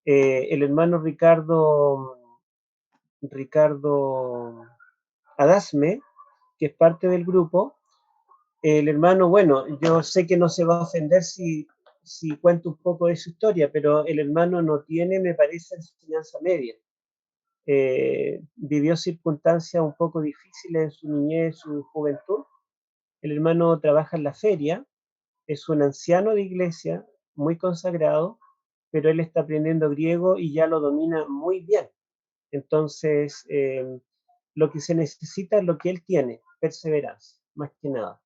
El hermano Ricardo Adasme, que es parte del grupo, el hermano, bueno, yo sé que no se va a ofender si cuento un poco de su historia, pero el hermano no tiene, me parece, enseñanza media. Vivió circunstancias un poco difíciles en su niñez, en su juventud. El hermano trabaja en la feria, es un anciano de iglesia, muy consagrado, pero él está aprendiendo griego y ya lo domina muy bien. Entonces, lo que se necesita es lo que él tiene, perseverancia, más que nada.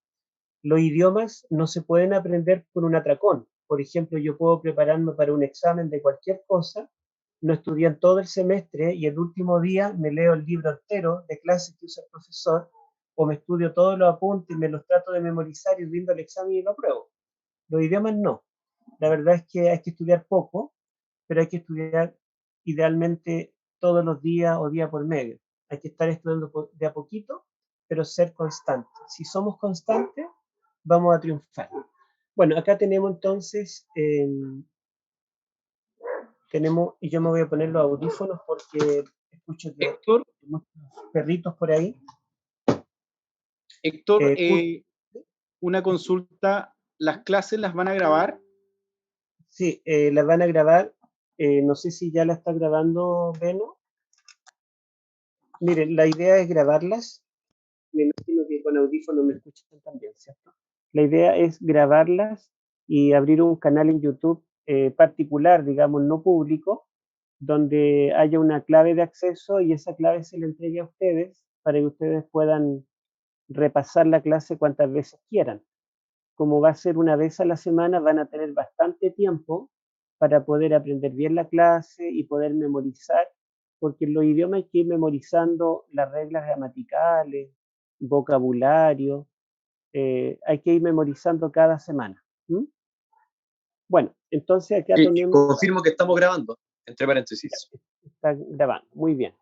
Los idiomas no se pueden aprender por un atracón. Por ejemplo, yo puedo prepararme para un examen de cualquier cosa, no estudiar todo el semestre y el último día me leo el libro entero de clases que usa el profesor, o me estudio todos los apuntes y me los trato de memorizar y rindo el examen y lo apruebo. Los idiomas no. La verdad es que hay que estudiar poco, pero hay que estudiar idealmente todos los días o día por medio. Hay que estar estudiando de a poquito, pero ser constantes. Si somos constantes, vamos a triunfar. Bueno, acá tenemos entonces, y yo me voy a poner los audífonos porque escucho que hay Héctor, muchos perritos por ahí. Héctor, Eh, una consulta, ¿las clases las van a grabar? sí, las van a grabar. No sé si ya la está grabando Beno. Miren, la idea es grabarlas. Me imagino que con audífonos me escuchan también, ¿cierto? La idea es grabarlas y abrir un canal en YouTube particular, digamos, no público, donde haya una clave de acceso y esa clave se le entregue a ustedes para que ustedes puedan repasar la clase cuantas veces quieran. Como va a ser una vez a la semana, van a tener bastante tiempo para poder aprender bien la clase y poder memorizar, porque en los idiomas hay que ir memorizando las reglas gramaticales, vocabulario, hay que ir memorizando cada semana. ¿Mm? Bueno, entonces acá tenemos, Confirmo que estamos grabando, entre paréntesis. está grabando, muy bien.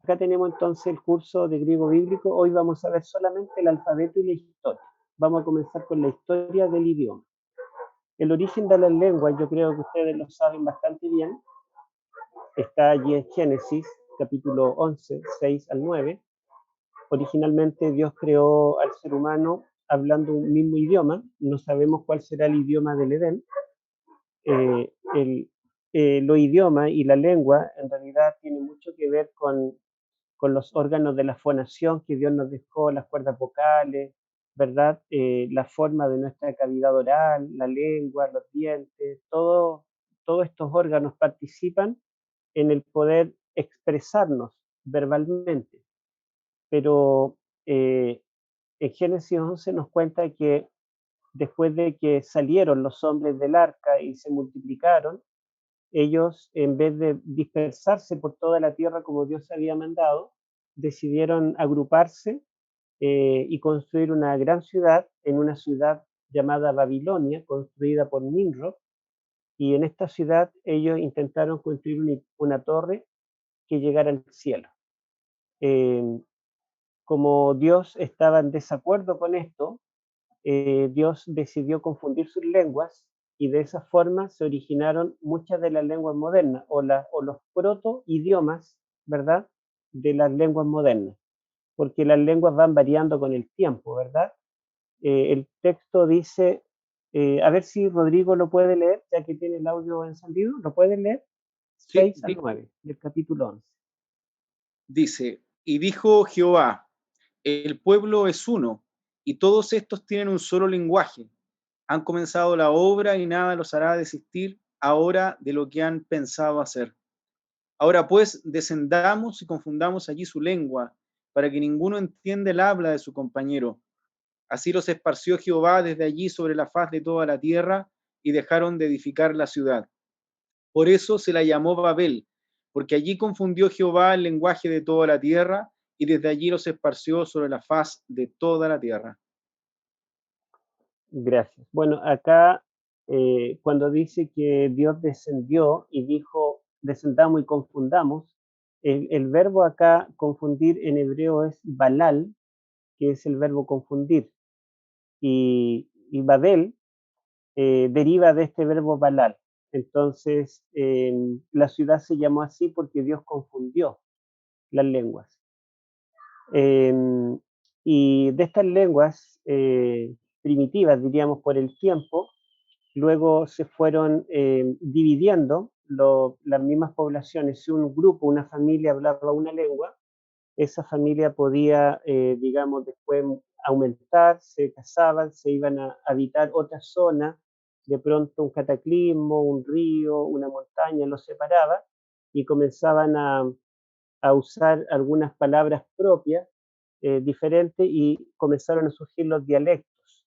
Acá tenemos entonces el curso de griego bíblico. Hoy vamos a ver solamente el alfabeto y la historia. Vamos a comenzar con la historia del idioma. El origen de las lenguas, yo creo que ustedes lo saben bastante bien, está allí en Génesis, capítulo 11, 6 al 9. Originalmente Dios creó al ser humano hablando un mismo idioma, no sabemos cuál será el idioma del Edén. Los idiomas y la lengua en realidad tienen mucho que ver con los órganos de la fonación que Dios nos dejó, las cuerdas vocales, ¿verdad? La forma de nuestra cavidad oral, la lengua, los dientes, todos estos órganos participan en el poder expresarnos verbalmente. Pero en Génesis 11 nos cuenta que después de que salieron los hombres del arca y se multiplicaron, ellos, en vez de dispersarse por toda la tierra como Dios había mandado, decidieron agruparse y construir una gran ciudad en una ciudad llamada Babilonia, construida por Nimrod, y en esta ciudad ellos intentaron construir una torre que llegara al cielo. Eh, como Dios estaba en desacuerdo con esto, Dios decidió confundir sus lenguas y de esa forma se originaron muchas de las lenguas modernas o los proto-idiomas, ¿verdad? De las lenguas modernas, porque las lenguas van variando con el tiempo, ¿verdad? El texto dice, a ver si Rodrigo lo puede leer, ya que tiene el audio encendido, ¿lo puede leer? Sí, 6 al 9 del capítulo 11. dice, y dijo Jehová, el pueblo es uno, y todos estos tienen un solo lenguaje. Han comenzado la obra y nada los hará desistir ahora de lo que han pensado hacer. Ahora pues, descendamos y confundamos allí su lengua, para que ninguno entienda el habla de su compañero. Así los esparció Jehová desde allí sobre la faz de toda la tierra, y dejaron de edificar la ciudad. Por eso se la llamó Babel, porque allí confundió Jehová el lenguaje de toda la tierra, y desde allí los esparció sobre la faz de toda la tierra. Gracias. Bueno, acá cuando dice que Dios descendió y dijo, descendamos y confundamos, el verbo acá confundir en hebreo es balal, que es el verbo confundir, y Babel deriva de este verbo balal. Entonces, la ciudad se llamó así porque Dios confundió las lenguas. Y de estas lenguas primitivas, diríamos por el tiempo, luego se fueron dividiendo las mismas poblaciones. Si un grupo, una familia hablaba una lengua, esa familia podía, digamos, después aumentar, se casaban, se iban a habitar otra zona, de pronto un cataclismo, un río, una montaña los separaba y comenzaban a usar algunas palabras propias diferentes y comenzaron a surgir los dialectos.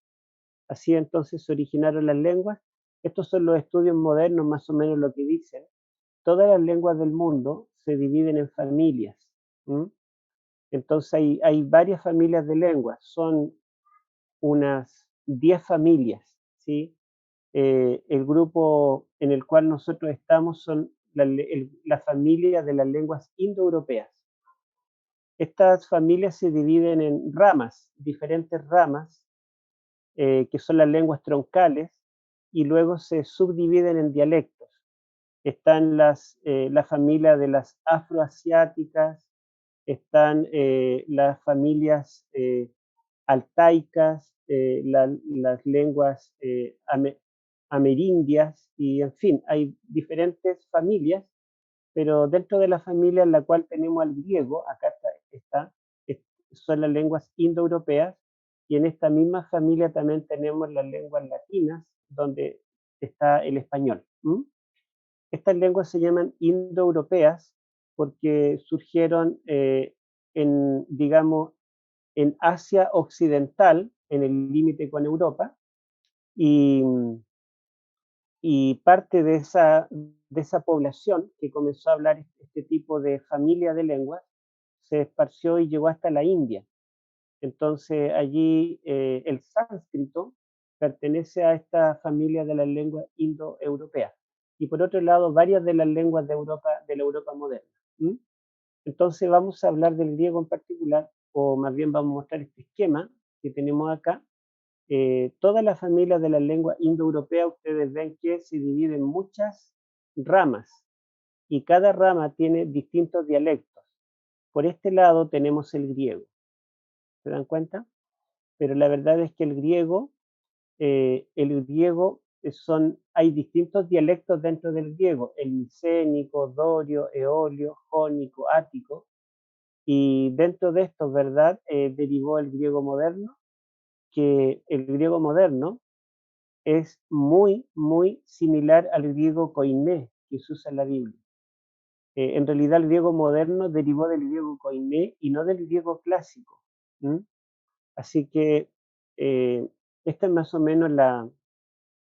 Así entonces se originaron las lenguas. Estos son los estudios modernos, más o menos lo que dicen. Todas las lenguas del mundo se dividen en familias. ¿Mm? Entonces hay varias familias de lenguas, son unas 10 familias, ¿sí? El grupo en el cual nosotros estamos son la familia de las lenguas indoeuropeas. Estas familias se dividen en ramas, diferentes ramas, que son las lenguas troncales, y luego se subdividen en dialectos. Están la familia de las afroasiáticas, están las familias altaicas, las lenguas amerindias, y en fin, hay diferentes familias, pero dentro de la familia en la cual tenemos al griego, acá está, son las lenguas indoeuropeas, y en esta misma familia también tenemos las lenguas latinas, donde está el español. Estas lenguas se llaman indoeuropeas porque surgieron digamos, en Asia Occidental, en el límite con Europa, y, y parte de esa población que comenzó a hablar este tipo de familia de lenguas se esparció y llegó hasta la India. Entonces allí el sánscrito pertenece a esta familia de las lenguas indoeuropeas. Y por otro lado, varias de las lenguas de la Europa moderna. ¿Mm? Entonces vamos a hablar del griego en particular, o más bien vamos a mostrar este esquema que tenemos acá. Toda la familia de las lenguas indoeuropeas, ustedes ven que se divide en muchas ramas, y cada rama tiene distintos dialectos. Por este lado tenemos el griego, ¿se dan cuenta? Pero la verdad es que el griego hay distintos dialectos dentro del griego, el micénico, dorio, eolio, jónico, ático, y dentro de estos, ¿verdad? Derivó el griego moderno, que el griego moderno es muy, muy similar al griego koiné que se usa en la Biblia. En realidad el griego moderno derivó del griego koiné y no del griego clásico. ¿Mm? Así que esta es más o menos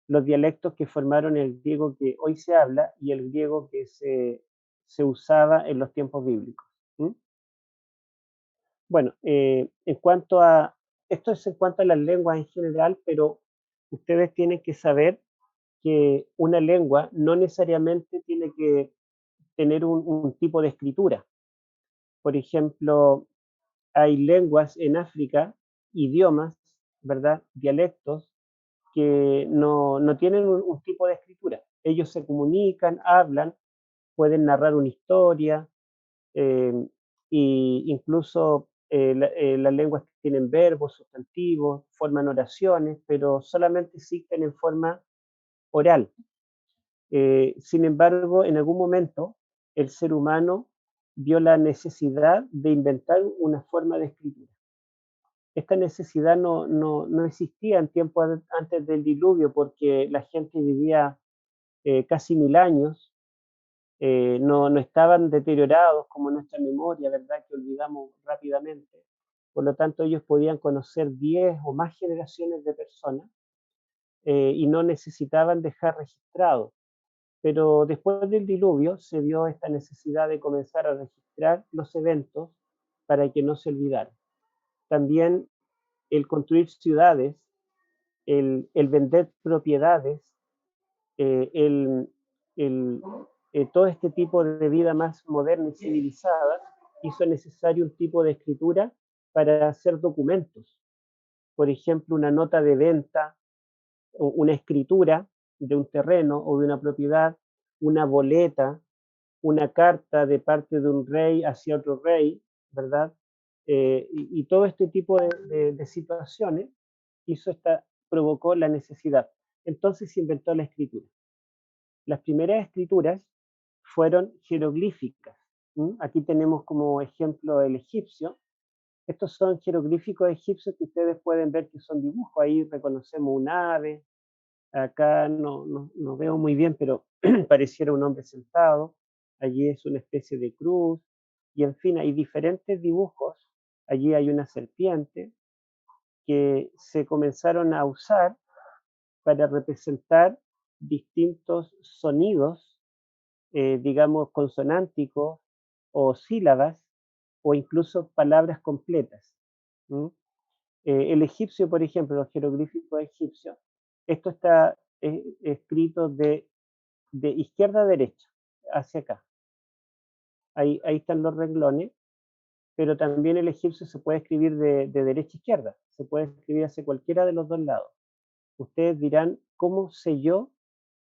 los dialectos que formaron el griego que hoy se habla y el griego que se usaba en los tiempos bíblicos. ¿Mm? Bueno, esto es en cuanto a las lenguas en general, pero ustedes tienen que saber que una lengua no necesariamente tiene que tener un tipo de escritura. Por ejemplo, hay lenguas en África, idiomas, ¿verdad? Dialectos que no tienen un tipo de escritura. Ellos se comunican, hablan, pueden narrar una historia, e incluso las lenguas tienen verbos, sustantivos, forman oraciones, pero solamente existen en forma oral. Sin embargo, en algún momento el ser humano vio la necesidad de inventar una forma de escritura. Esta necesidad no existía en tiempos antes del diluvio porque la gente vivía casi 1000 años, no estaban deteriorados como nuestra memoria, ¿verdad? Que olvidamos rápidamente. Por lo tanto, ellos podían conocer 10 o más generaciones de personas y no necesitaban dejar registrado. Pero después del diluvio se vio esta necesidad de comenzar a registrar los eventos para que no se olvidaran. También el construir ciudades, el vender propiedades, eh, el, el, todo este tipo de vida más moderna y civilizada hizo necesario un tipo de escritura para hacer documentos. Por ejemplo, una nota de venta, o una escritura de un terreno o de una propiedad, una boleta, una carta de parte de un rey hacia otro rey, ¿verdad? Y todo este tipo de situaciones provocó la necesidad. Entonces se inventó la escritura. Las primeras escrituras fueron jeroglíficas. Aquí tenemos como ejemplo el egipcio. Estos son jeroglíficos egipcios que ustedes pueden ver que son dibujos. Ahí reconocemos un ave. Acá no veo muy bien, pero pareciera un hombre sentado. Allí es una especie de cruz. Y en fin, hay diferentes dibujos. Allí hay una serpiente que se comenzaron a usar para representar distintos sonidos, digamos, consonánticos o sílabas o incluso palabras completas. El egipcio, por ejemplo, los jeroglíficos egipcios, esto está escrito de izquierda a derecha, hacia acá. Ahí están los renglones, pero también el egipcio se puede escribir de derecha a izquierda, se puede escribir hacia cualquiera de los dos lados. Ustedes dirán, ¿cómo sé yo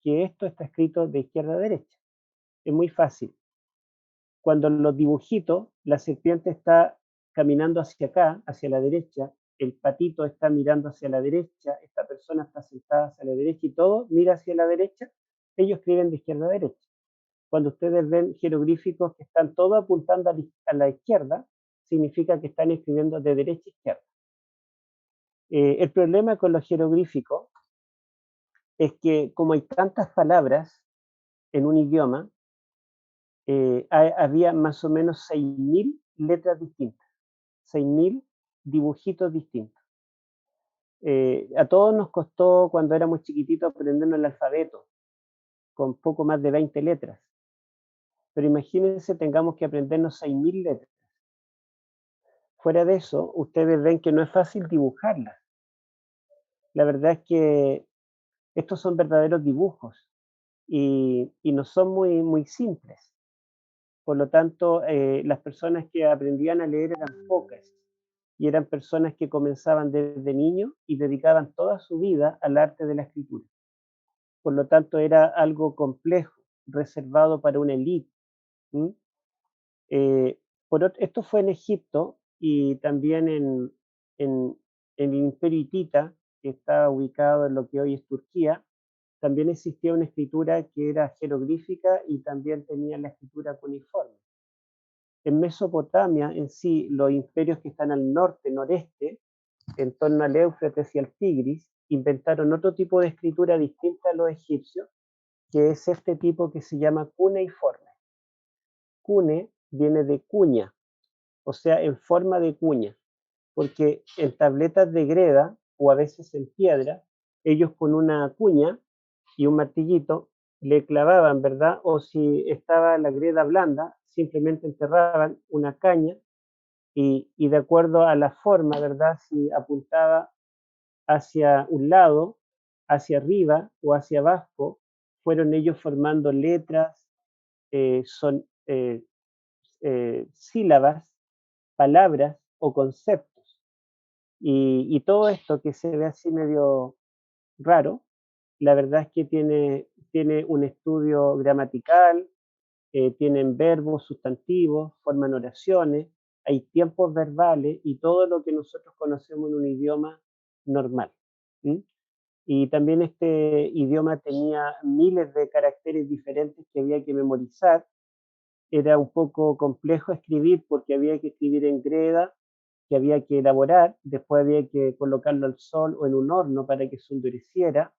que esto está escrito de izquierda a derecha? Es muy fácil. Cuando los dibujitos, la serpiente está caminando hacia acá, hacia la derecha, el patito está mirando hacia la derecha, esta persona está sentada hacia la derecha y todo mira hacia la derecha, ellos escriben de izquierda a derecha. Cuando ustedes ven jeroglíficos que están todos apuntando a la izquierda, significa que están escribiendo de derecha a izquierda. El problema con los jeroglíficos es que como hay tantas palabras en un idioma, había más o menos 6.000 letras distintas, 6.000 dibujitos distintos. A todos nos costó cuando éramos chiquititos aprendernos el alfabeto, con poco más de 20 letras. Pero imagínense, tengamos que aprendernos 6.000 letras. Fuera de eso, ustedes ven que no es fácil dibujarlas. La verdad es que estos son verdaderos dibujos y no son muy simples. Por lo tanto, las personas que aprendían a leer eran pocas y eran personas que comenzaban desde niños y dedicaban toda su vida al arte de la escritura. Por lo tanto, era algo complejo, reservado para una élite. Esto fue en Egipto y también en el Imperio Hitita, que está ubicado en lo que hoy es Turquía. También existía una escritura que era jeroglífica y también tenía la escritura cuneiforme. En Mesopotamia, en sí, los imperios que están al norte, noreste, en torno al Éufrates y al Tigris, inventaron otro tipo de escritura distinta a los egipcios, que es este tipo que se llama cuneiforme. Cune viene de cuña, o sea, en forma de cuña, porque en tabletas de greda o a veces en piedra, ellos con una cuña y un martillito le clavaban, ¿verdad? O si estaba la greda blanda, simplemente enterraban una caña y de acuerdo a la forma, ¿verdad? Si apuntaba hacia un lado, hacia arriba o hacia abajo, fueron ellos formando letras, son sílabas, palabras o conceptos. Y todo esto que se ve así medio raro, la verdad es que tiene un estudio gramatical, tienen verbos, sustantivos, forman oraciones, hay tiempos verbales y todo lo que nosotros conocemos en un idioma normal. ¿Sí? Y también este idioma tenía miles de caracteres diferentes que había que memorizar. Era un poco complejo escribir porque había que escribir en greda, que había que elaborar, después había que colocarlo al sol o en un horno para que se endureciera.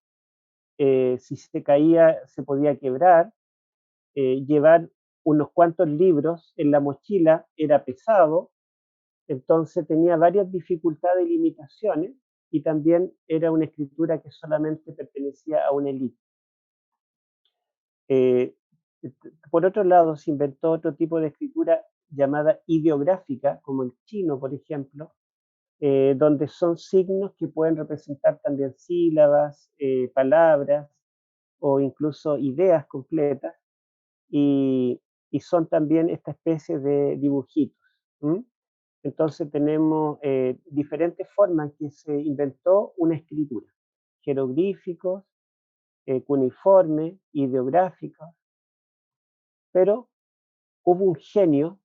Si se caía, se podía quebrar. Llevar unos cuantos libros en la mochila era pesado, entonces tenía varias dificultades y limitaciones, y también era una escritura que solamente pertenecía a una élite. Eh, por otro lado, se inventó otro tipo de escritura llamada ideográfica, como el chino, por ejemplo, donde son signos que pueden representar también sílabas, palabras o incluso ideas completas, y, y son también esta especie de dibujitos. Entonces tenemos diferentes formas en que se inventó una escritura: jeroglíficos, cuneiforme, ideográficos, Pero hubo un genio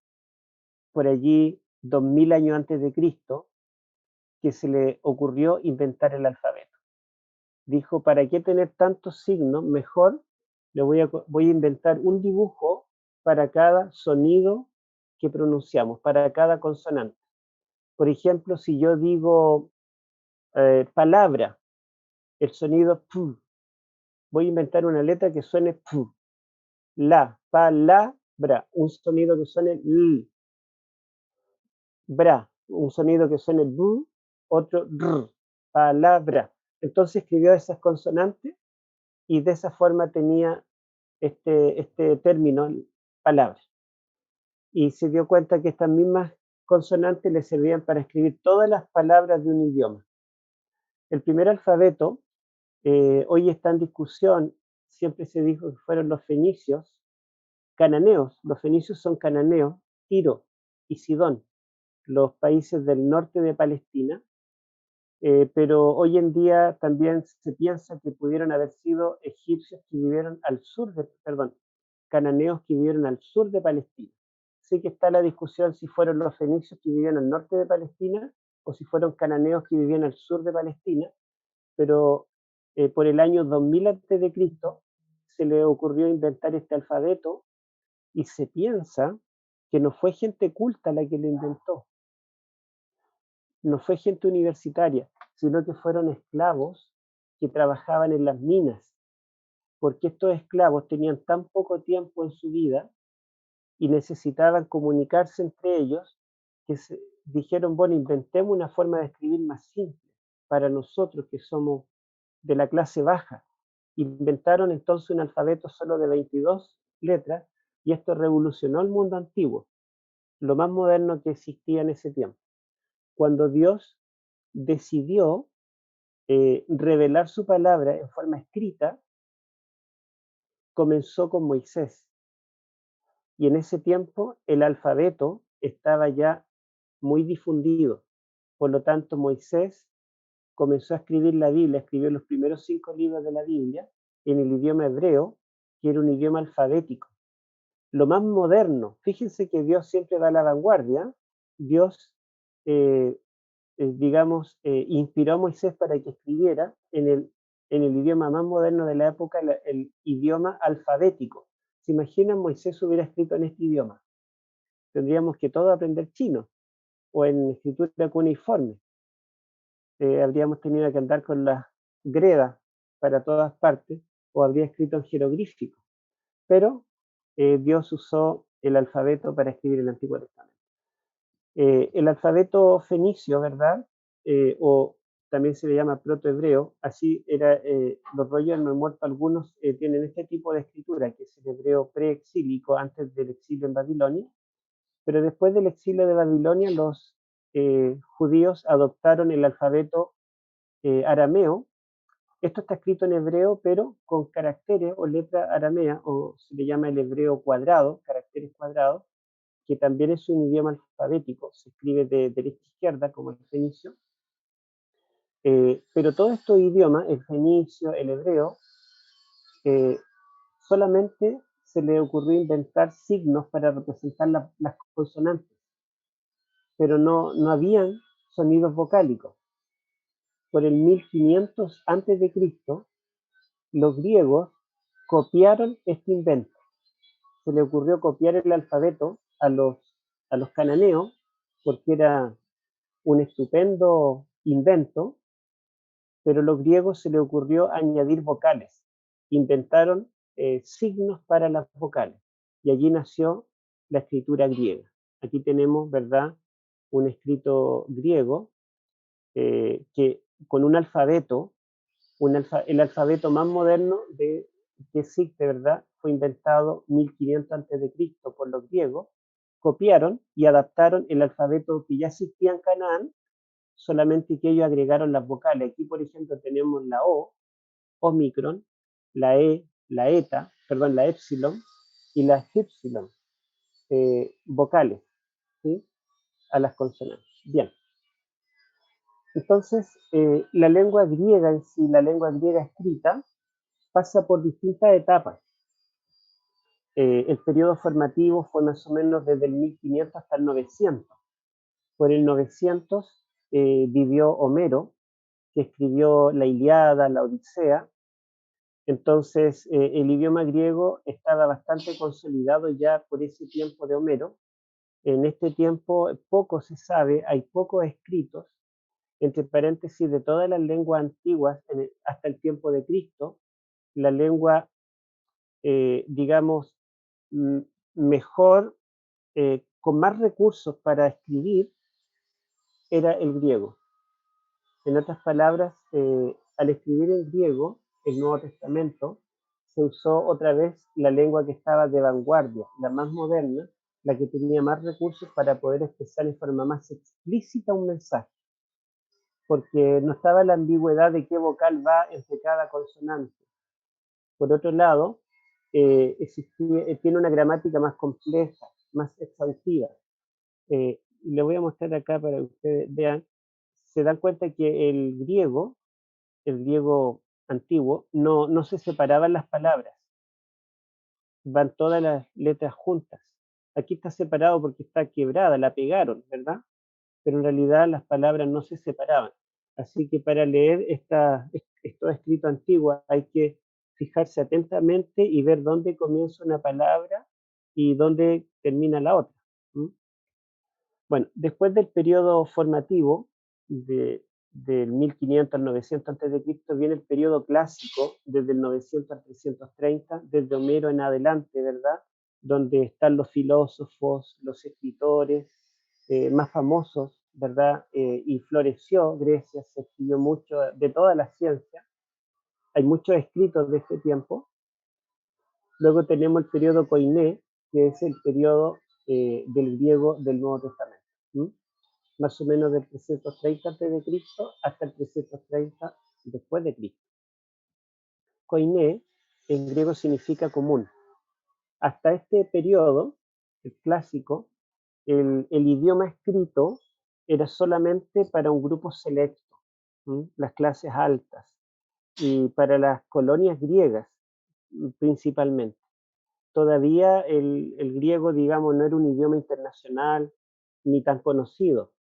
por allí 2000 años antes de Cristo que se le ocurrió inventar el alfabeto. Dijo, ¿para qué tener tantos signos? Mejor voy a inventar un dibujo para cada sonido que pronunciamos, para cada consonante. Por ejemplo, si yo digo palabra, el sonido P, voy a inventar una letra que suene P. La, palabra, un sonido que suene L. Bra, un sonido que suene B, otro R. Palabra. Entonces escribió esas consonantes y de esa forma tenía este término, palabra. Y se dio cuenta que estas mismas consonantes le servían para escribir todas las palabras de un idioma. El primer alfabeto hoy está en discusión, siempre se dijo que fueron los fenicios, cananeos. Los fenicios son cananeos, Tiro y Sidón, los países del norte de Palestina, pero hoy en día también se piensa que pudieron haber sido egipcios que vivieron al sur de, perdón, cananeos que vivieron al sur de Palestina. Sí que está la discusión si fueron los fenicios que vivían al norte de Palestina o si fueron cananeos que vivían al sur de Palestina, pero por el año 2000 a.C. se le ocurrió inventar este alfabeto y se piensa que no fue gente culta la que lo inventó, no fue gente universitaria, sino que fueron esclavos que trabajaban en las minas, porque estos esclavos tenían tan poco tiempo en su vida y necesitaban comunicarse entre ellos que dijeron, bueno, inventemos una forma de escribir más simple para nosotros que somos de la clase baja. Inventaron entonces un alfabeto solo de 22 letras y esto revolucionó el mundo antiguo, lo más moderno que existía en ese tiempo. Cuando Dios decidió revelar su palabra en forma escrita, comenzó con Moisés. Y en ese tiempo el alfabeto estaba ya muy difundido. Por lo tanto, Moisés comenzó a escribir la Biblia, escribió los primeros 5 libros de la Biblia en el idioma hebreo, que era un idioma alfabético. Lo más moderno, fíjense que Dios siempre va a la vanguardia. Dios, digamos, inspiró a Moisés para que escribiera en el idioma más moderno de la época, el idioma alfabético. ¿Se imaginan Moisés hubiera escrito en este idioma? Tendríamos que todos aprender chino o en escritura cuneiforme. Habríamos tenido que andar con las gredas para todas partes o habría escrito en jeroglífico. Pero Dios usó el alfabeto para escribir el Antiguo Testamento. El alfabeto fenicio, ¿verdad? O también se le llama protohebreo, así era, los rollos del Mar Muerto, algunos tienen este tipo de escritura, que es el hebreo preexílico antes del exilio en Babilonia, pero después del exilio de Babilonia los judíos adoptaron el alfabeto arameo. Esto está escrito en hebreo, pero con caracteres o letra aramea, o se le llama el hebreo cuadrado, caracteres cuadrados, que también es un idioma alfabético, se escribe de derecha a izquierda, como el fenicio. Pero todos estos idiomas, el fenicio, el hebreo, solamente se le ocurrió inventar signos para representar las consonantes, pero no habían sonidos vocálicos. Por el 1500 a.C., los griegos copiaron este invento. Se le ocurrió copiar el alfabeto a los cananeos, porque era un estupendo invento, pero a los griegos se le ocurrió añadir vocales. Inventaron signos para las vocales y allí nació la escritura griega. Aquí tenemos, ¿verdad?, un escrito griego que con un alfabeto, el alfabeto más moderno que existe, ¿verdad?, fue inventado 1500 a.C. por los griegos. Copiaron y adaptaron el alfabeto que ya existía en Canaán, solamente que ellos agregaron las vocales. Aquí, por ejemplo, tenemos la O, Omicron, la E, la ETA, perdón, la Epsilon y la Epsilon, vocales, ¿sí?, a las consonantes. Bien. Entonces, la lengua griega en sí, la lengua griega escrita, pasa por distintas etapas. El periodo formativo fue más o menos desde el 1500 hasta el 900. Por el 900 vivió Homero, que escribió la Ilíada, la Odisea. Entonces, el idioma griego estaba bastante consolidado ya por ese tiempo de Homero. En este tiempo poco se sabe, hay pocos escritos, entre paréntesis, de todas las lenguas antiguas hasta el tiempo de Cristo. La lengua, digamos, mejor, con más recursos para escribir, era el griego. En otras palabras, al escribir en griego el Nuevo Testamento, se usó otra vez la lengua que estaba de vanguardia, la más moderna, la que tenía más recursos para poder expresar en forma más explícita un mensaje, porque no estaba la ambigüedad de qué vocal va entre cada consonante. Por otro lado, tiene una gramática más compleja, más exhaustiva. Le voy a mostrar acá para que ustedes vean. Se dan cuenta que el griego antiguo, no se separaban las palabras, van todas las letras juntas. Aquí está separado porque está quebrada, la pegaron, ¿verdad? Pero en realidad las palabras no se separaban. Así que para leer estos escritos antiguos hay que fijarse atentamente y ver dónde comienza una palabra y dónde termina la otra. Bueno, después del periodo formativo del 1500 al 900 a.C., viene el periodo clásico, desde el 900 al 330, desde Homero en adelante, ¿verdad? Donde están los filósofos, los escritores más famosos, ¿verdad? Y floreció Grecia, se escribió mucho de toda la ciencia. Hay muchos escritos de este tiempo. Luego tenemos el periodo Koiné, que es el periodo del griego del Nuevo Testamento. Más o menos del 330 a.C. hasta el 330 después de Cristo. Koiné en griego significa común. Hasta este periodo, el clásico, el idioma escrito era solamente para un grupo selecto, las clases altas, y para las colonias griegas principalmente. Todavía el griego, digamos, no era un idioma internacional ni tan conocido.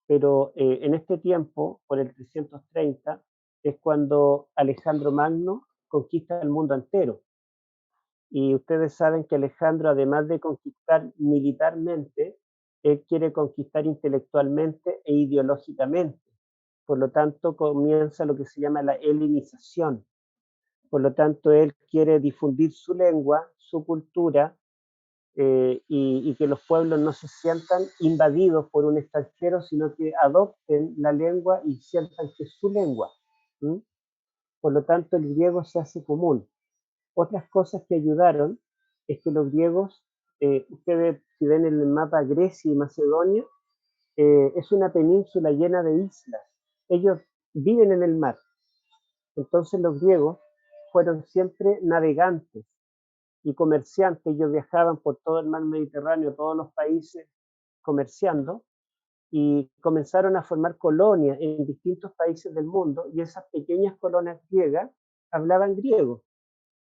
Pero en este tiempo, por el 330, es cuando Alejandro Magno conquista el mundo entero. Y ustedes saben que Alejandro, además de conquistar militarmente, él quiere conquistar intelectualmente e ideológicamente. Por lo tanto, comienza lo que se llama la helenización. Por lo tanto, él quiere difundir su lengua, su cultura, y que los pueblos no se sientan invadidos por un extranjero, sino que adopten la lengua y sientan que es su lengua. Por lo tanto, el griego se hace común. Otras cosas que ayudaron es que los griegos, ustedes si ven en el mapa Grecia y Macedonia, es una península llena de islas. Ellos viven en el mar. Entonces los griegos fueron siempre navegantes y comerciantes. Ellos viajaban por todo el mar Mediterráneo, todos los países comerciando, y comenzaron a formar colonias en distintos países del mundo, y esas pequeñas colonias griegas hablaban griego.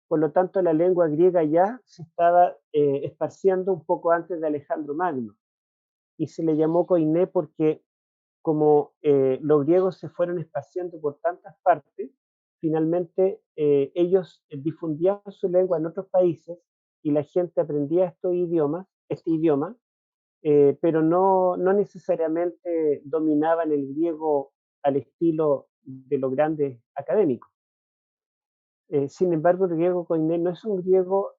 Por lo tanto, la lengua griega ya se estaba esparciendo un poco antes de Alejandro Magno, y se le llamó Koiné porque como los griegos se fueron esparciendo por tantas partes, finalmente ellos difundían su lengua en otros países y la gente aprendía este idioma, pero no necesariamente dominaban el griego al estilo de los grandes académicos. Sin embargo, el griego koiné no es un griego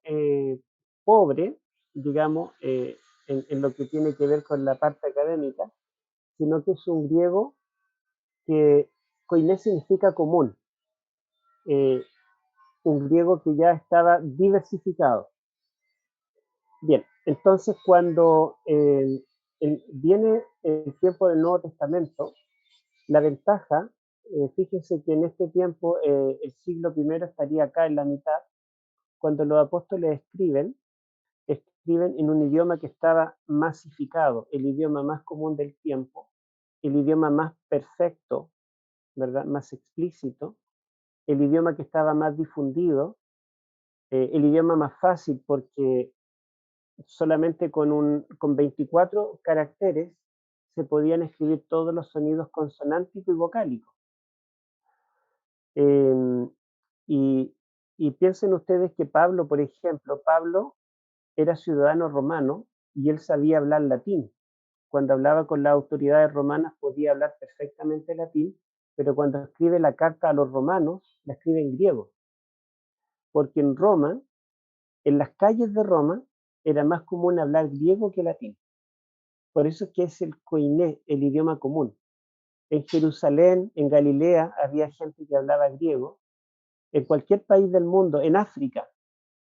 pobre, digamos, en lo que tiene que ver con la parte académica, sino que es un griego que koiné significa común, eh, un griego que ya estaba diversificado. Bien, entonces cuando viene el tiempo del Nuevo Testamento, la ventaja, fíjense que en este tiempo el siglo I estaría acá en la mitad, cuando los apóstoles escriben en un idioma que estaba masificado, el idioma más común del tiempo, el idioma más perfecto, ¿verdad? Más explícito, el idioma que estaba más difundido, el idioma más fácil porque solamente con 24 caracteres se podían escribir todos los sonidos consonánticos y vocálicos. Eh, y, y piensen ustedes que Pablo, por ejemplo, Pablo era ciudadano romano y él sabía hablar latín. Cuando hablaba con las autoridades romanas podía hablar perfectamente latín, pero cuando escribe la carta a los romanos, la escribe en griego. Porque en Roma, en las calles de Roma, era más común hablar griego que latín. Por eso es que es el koiné, el idioma común. En Jerusalén, en Galilea, había gente que hablaba griego. En cualquier país del mundo, en África,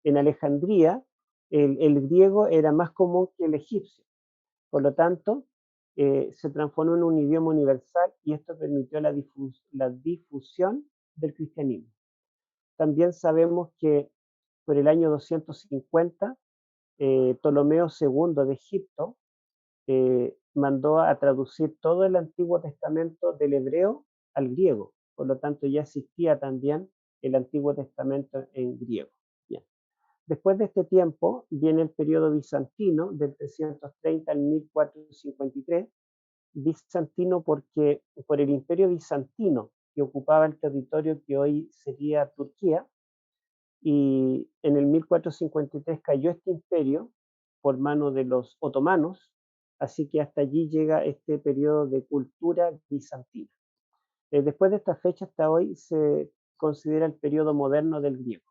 en Alejandría, el griego era más común que el egipcio. Por lo tanto, se transformó en un idioma universal y esto permitió la difusión del cristianismo. También sabemos que por el año 250, Ptolomeo II de Egipto mandó a traducir todo el Antiguo Testamento del hebreo al griego. Por lo tanto, ya existía también el Antiguo Testamento en griego. Bien. Después de este tiempo viene el periodo bizantino, del 330 al 1453. Bizantino porque por el imperio bizantino que ocupaba el territorio que hoy sería Turquía, y en el 1453 cayó este imperio por mano de los otomanos, así que hasta allí llega este periodo de cultura bizantina. Después de esta fecha hasta hoy se considera el periodo moderno del griego.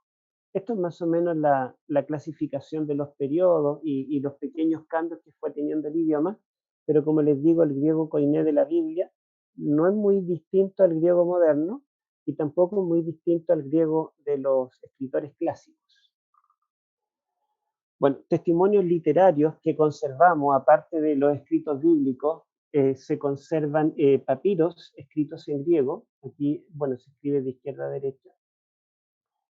Esto es más o menos la clasificación de los periodos y los pequeños cambios que fue teniendo el idioma, pero como les digo, el griego koiné de la Biblia no es muy distinto al griego moderno y tampoco es muy distinto al griego de los escritores clásicos. Bueno, testimonios literarios que conservamos, aparte de los escritos bíblicos, se conservan papiros escritos en griego. Aquí, bueno, se escribe de izquierda a derecha.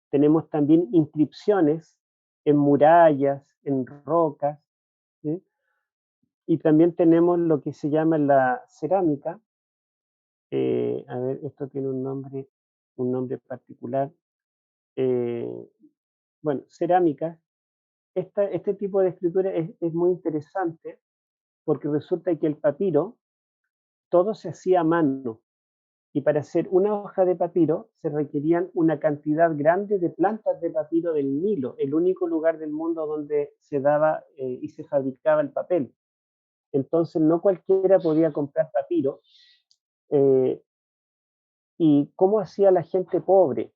Tenemos también inscripciones en murallas, en rocas, ¿sí? Y también tenemos lo que se llama la cerámica. A ver, esto tiene un nombre particular. Bueno, cerámica. Este tipo de escritura es muy interesante porque resulta que el papiro todo se hacía a mano. Y para hacer una hoja de papiro se requerían una cantidad grande de plantas de papiro del Nilo, el único lugar del mundo donde se daba y se fabricaba el papel. Entonces no cualquiera podía comprar papiro. Eh, ¿Y cómo hacía la gente pobre?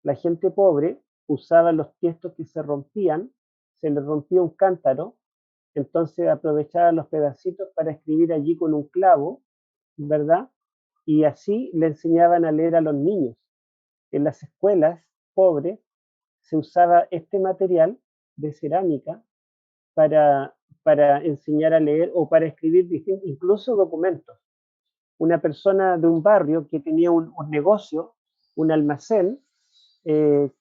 La gente pobre usaba los tiestos que se rompían, se les rompía un cántaro, entonces aprovechaba los pedacitos para escribir allí con un clavo, ¿verdad? Y así le enseñaban a leer a los niños. En las escuelas pobres se usaba este material de cerámica para enseñar a leer o para escribir incluso documentos. Una persona de un barrio que tenía un negocio, un almacén,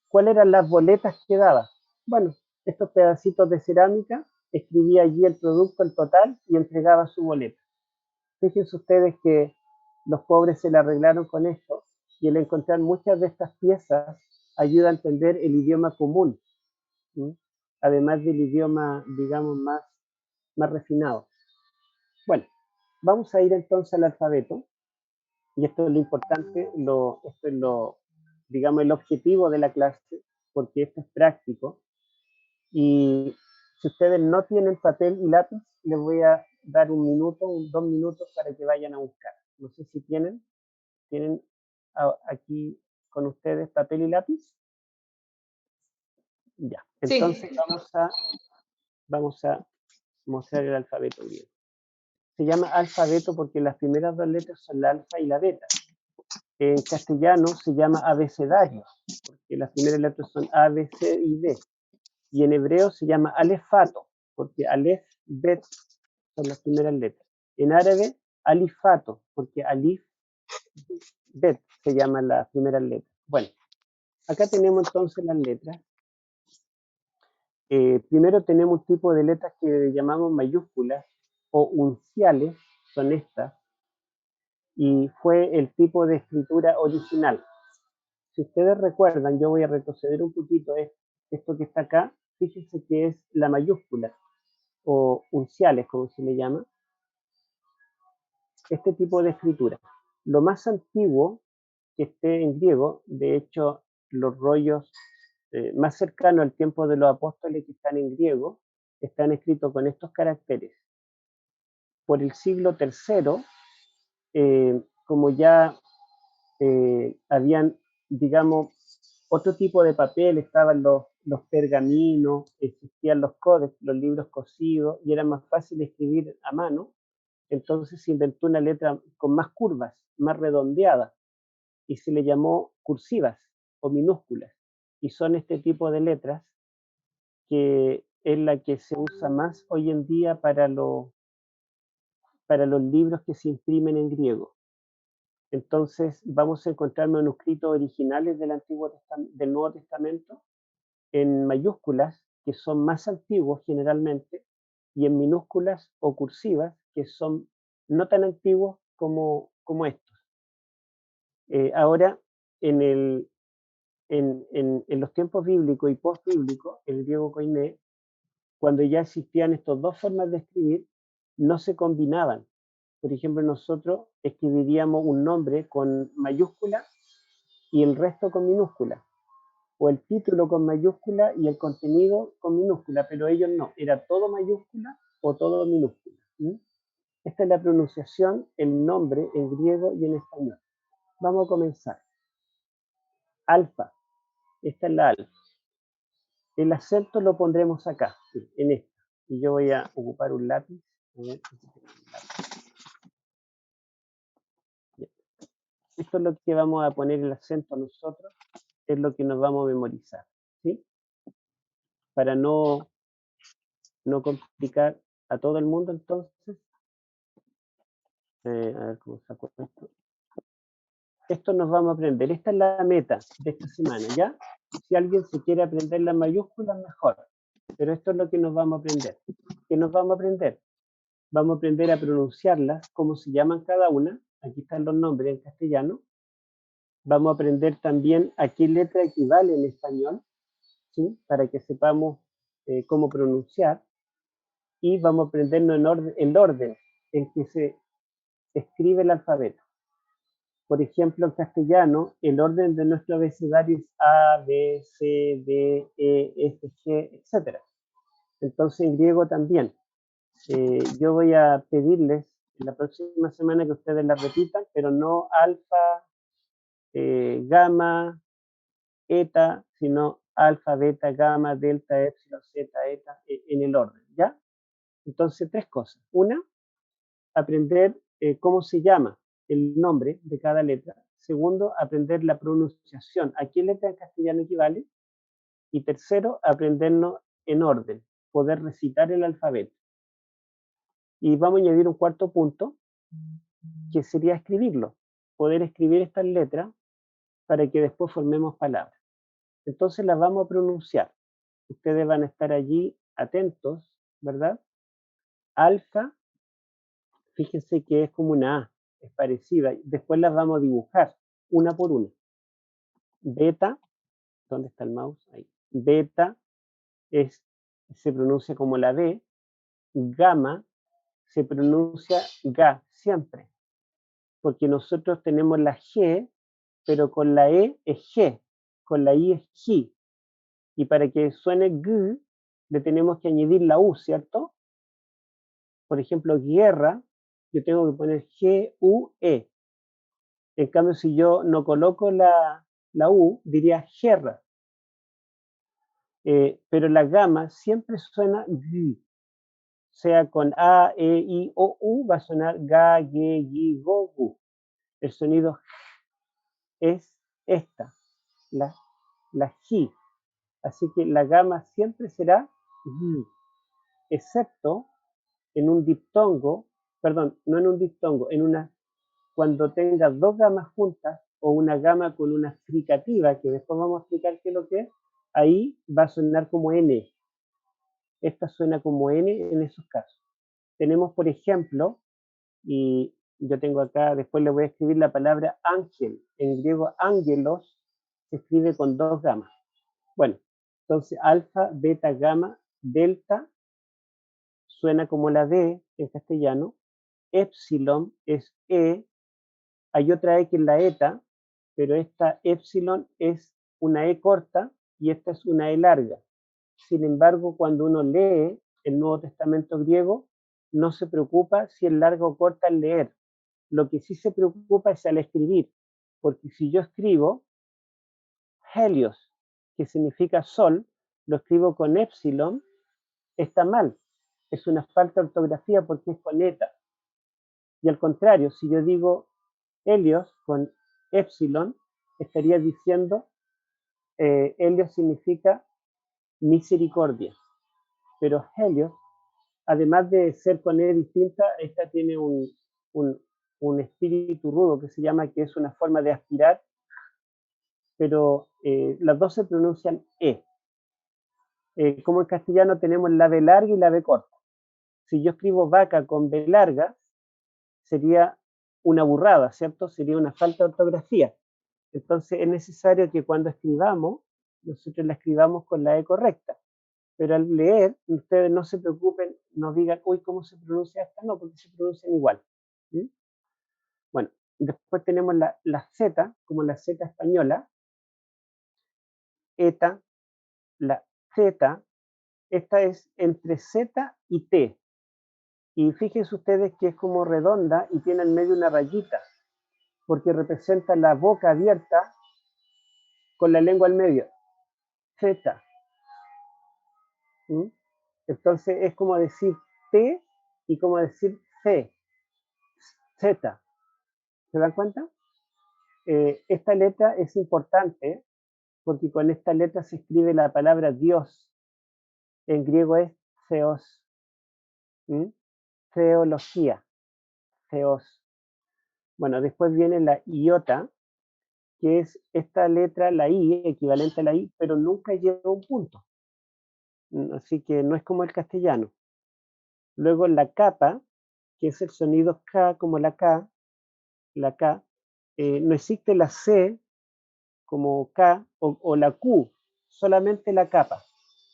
¿cuáles eran las boletas que daba? Bueno, estos pedacitos de cerámica, escribía allí el producto, el total, y entregaba su boleta. Fíjense ustedes que los pobres se la arreglaron con esto, y el encontrar muchas de estas piezas ayuda a entender el idioma común, ¿sí? Además del idioma, digamos, más refinado. Bueno, vamos a ir entonces al alfabeto, y esto es lo importante, esto es digamos, el objetivo de la clase, porque esto es práctico. Y si ustedes no tienen papel y lápiz, les voy a dar 2 minutos para que vayan a buscar. No sé si tienen aquí con ustedes papel y lápiz. Ya, entonces Sí. vamos a mostrar el alfabeto griego. Se llama alfabeto porque las primeras 2 letras son la alfa y la beta. En castellano se llama abecedario, porque las primeras letras son A, B, C y D. Y en hebreo se llama alefato, porque alef, bet son las primeras letras. En árabe, alifato, porque alif, bet se llaman las primeras letras. Bueno, acá tenemos entonces las letras. Primero tenemos un tipo de letras que llamamos mayúsculas o unciales, son estas, y fue el tipo de escritura original. Si ustedes recuerdan, yo voy a retroceder un poquito, esto que está acá, fíjense que es la mayúscula, o unciales, como se le llama, este tipo de escritura. Lo más antiguo que esté en griego, de hecho, los rollos más cercanos al tiempo de los apóstoles que están en griego, están escritos con estos caracteres. Por el siglo III, como ya habían, digamos, otro tipo de papel, estaban los pergaminos, existían los códex, los libros cosidos, y era más fácil escribir a mano, entonces se inventó una letra con más curvas, más redondeada, y se le llamó cursivas o minúsculas, y son este tipo de letras que es la que se usa más hoy en día para los libros que se imprimen en griego. Entonces vamos a encontrar manuscritos originales del Nuevo Testamento en mayúsculas, que son más antiguos generalmente, y en minúsculas o cursivas, que son no tan antiguos como estos. Ahora, en los tiempos bíblicos y postbíblicos, el griego koiné, cuando ya existían estas dos formas de escribir, no se combinaban. Por ejemplo, nosotros escribiríamos un nombre con mayúscula y el resto con minúscula, o el título con mayúscula y el contenido con minúscula, pero ellos no, era todo mayúscula o todo minúscula. Esta es la pronunciación, el nombre en griego y en español. Vamos a comenzar. Alfa, esta es la alfa. El acento lo pondremos acá, en esta. Y yo voy a ocupar un lápiz. A ver, aquí tengo un lápiz. Esto es lo que vamos a poner el acento nosotros, es lo que nos vamos a memorizar, ¿sí? Para no complicar a todo el mundo, entonces, a ver cómo saco esto. Esto nos vamos a aprender, esta es la meta de esta semana, ¿ya? Si alguien se quiere aprender las mayúsculas, mejor, pero esto es lo que nos vamos a aprender. ¿Qué nos vamos a aprender? Vamos a aprender a pronunciarlas, cómo se llaman cada una, aquí están los nombres en castellano. Vamos a aprender también a qué letra equivale en español, ¿sí? Para que sepamos cómo pronunciar, y vamos a aprendernos el orden en que se escribe el alfabeto. Por ejemplo, en castellano, el orden de nuestro abecedario es A, B, C, D, E, F, G, etc. Entonces, en griego también. Yo voy a pedirles en la próxima semana que ustedes la repitan, pero no alfa, gamma, eta, sino alfa, beta, gamma, delta, epsilon, zeta, eta, en el orden, ¿ya? Entonces, tres cosas. Una, aprender cómo se llama el nombre de cada letra. Segundo, aprender la pronunciación, a qué letra en castellano equivale. Y tercero, aprendernos en orden, poder recitar el alfabeto. Y vamos a añadir un cuarto punto, que sería escribirlo, poder escribir estas letras para que después formemos palabras. Entonces las vamos a pronunciar. Ustedes van a estar allí atentos, ¿verdad? Alfa, fíjense que es como una A, es parecida. Después las vamos a dibujar, una por una. Beta, ¿dónde está el mouse? Ahí. Beta se pronuncia como la B. Gamma se pronuncia ga, siempre. Porque nosotros tenemos la G, pero con la E es G, con la I es G. Y para que suene G, le tenemos que añadir la U, ¿cierto? Por ejemplo, guerra, yo tengo que poner G-U-E. En cambio, si yo no coloco la U, diría guerra. Pero la gama siempre suena G. Sea con A, E, I, O, U, va a sonar ga, ge, gi, go, gu. El sonido es esta, la G. Así que la gama siempre será G, excepto en un diptongo, perdón, no en un diptongo, cuando tengas dos gamas juntas o una gama con una fricativa, que después vamos a explicar qué es lo que es, ahí va a sonar como N. Esta suena como N en esos casos. Tenemos, por ejemplo, y yo tengo acá, después le voy a escribir la palabra ángel. En griego, ángelos se escribe con dos gamas. Bueno, Entonces, alfa, beta, gamma, delta, suena como la D en castellano. Epsilon es E. Hay otra E que es la eta, pero esta epsilon es una E corta y esta es una E larga. Sin embargo, cuando uno lee el Nuevo Testamento griego, no se preocupa si es larga o corta al leer. Lo que sí se preocupa es al escribir, porque si yo escribo Helios, que significa sol, lo escribo con epsilon, está mal. Es una falta de ortografía porque es con eta. Y al contrario, si yo digo Helios con epsilon, estaría diciendo Helios significa misericordia. Pero Helios, además de ser con E distinta, esta tiene un espíritu rudo que se llama, que es una forma de aspirar, pero las dos se pronuncian E. Como en castellano tenemos la B larga y la B corta. Si yo escribo vaca con B larga, sería una burrada, ¿cierto? Sería una falta de ortografía. Entonces es necesario que cuando escribamos, nosotros la escribamos con la E correcta. Pero al leer, ustedes no se preocupen, no digan, uy, ¿cómo se pronuncia esta? No, porque se pronuncian igual. ¿Sí? Bueno, después tenemos la Z, como la Z española, eta, la Z, esta es entre Z y T. Y fíjense ustedes que es como redonda y tiene en medio una rayita, porque representa la boca abierta con la lengua al medio. Z. ¿Mm? Entonces es como decir T y como decir C. Z. ¿Se dan cuenta? Esta letra es importante porque con esta letra se escribe la palabra Dios. En griego es Theos. ¿Mm? Teología. Theos. Bueno, después viene la iota, que es esta letra, la I, equivalente a la I, pero nunca lleva un punto. Así que no es como el castellano. Luego la capa, que es el sonido K como la K, no existe la C como K o la Q, solamente la capa.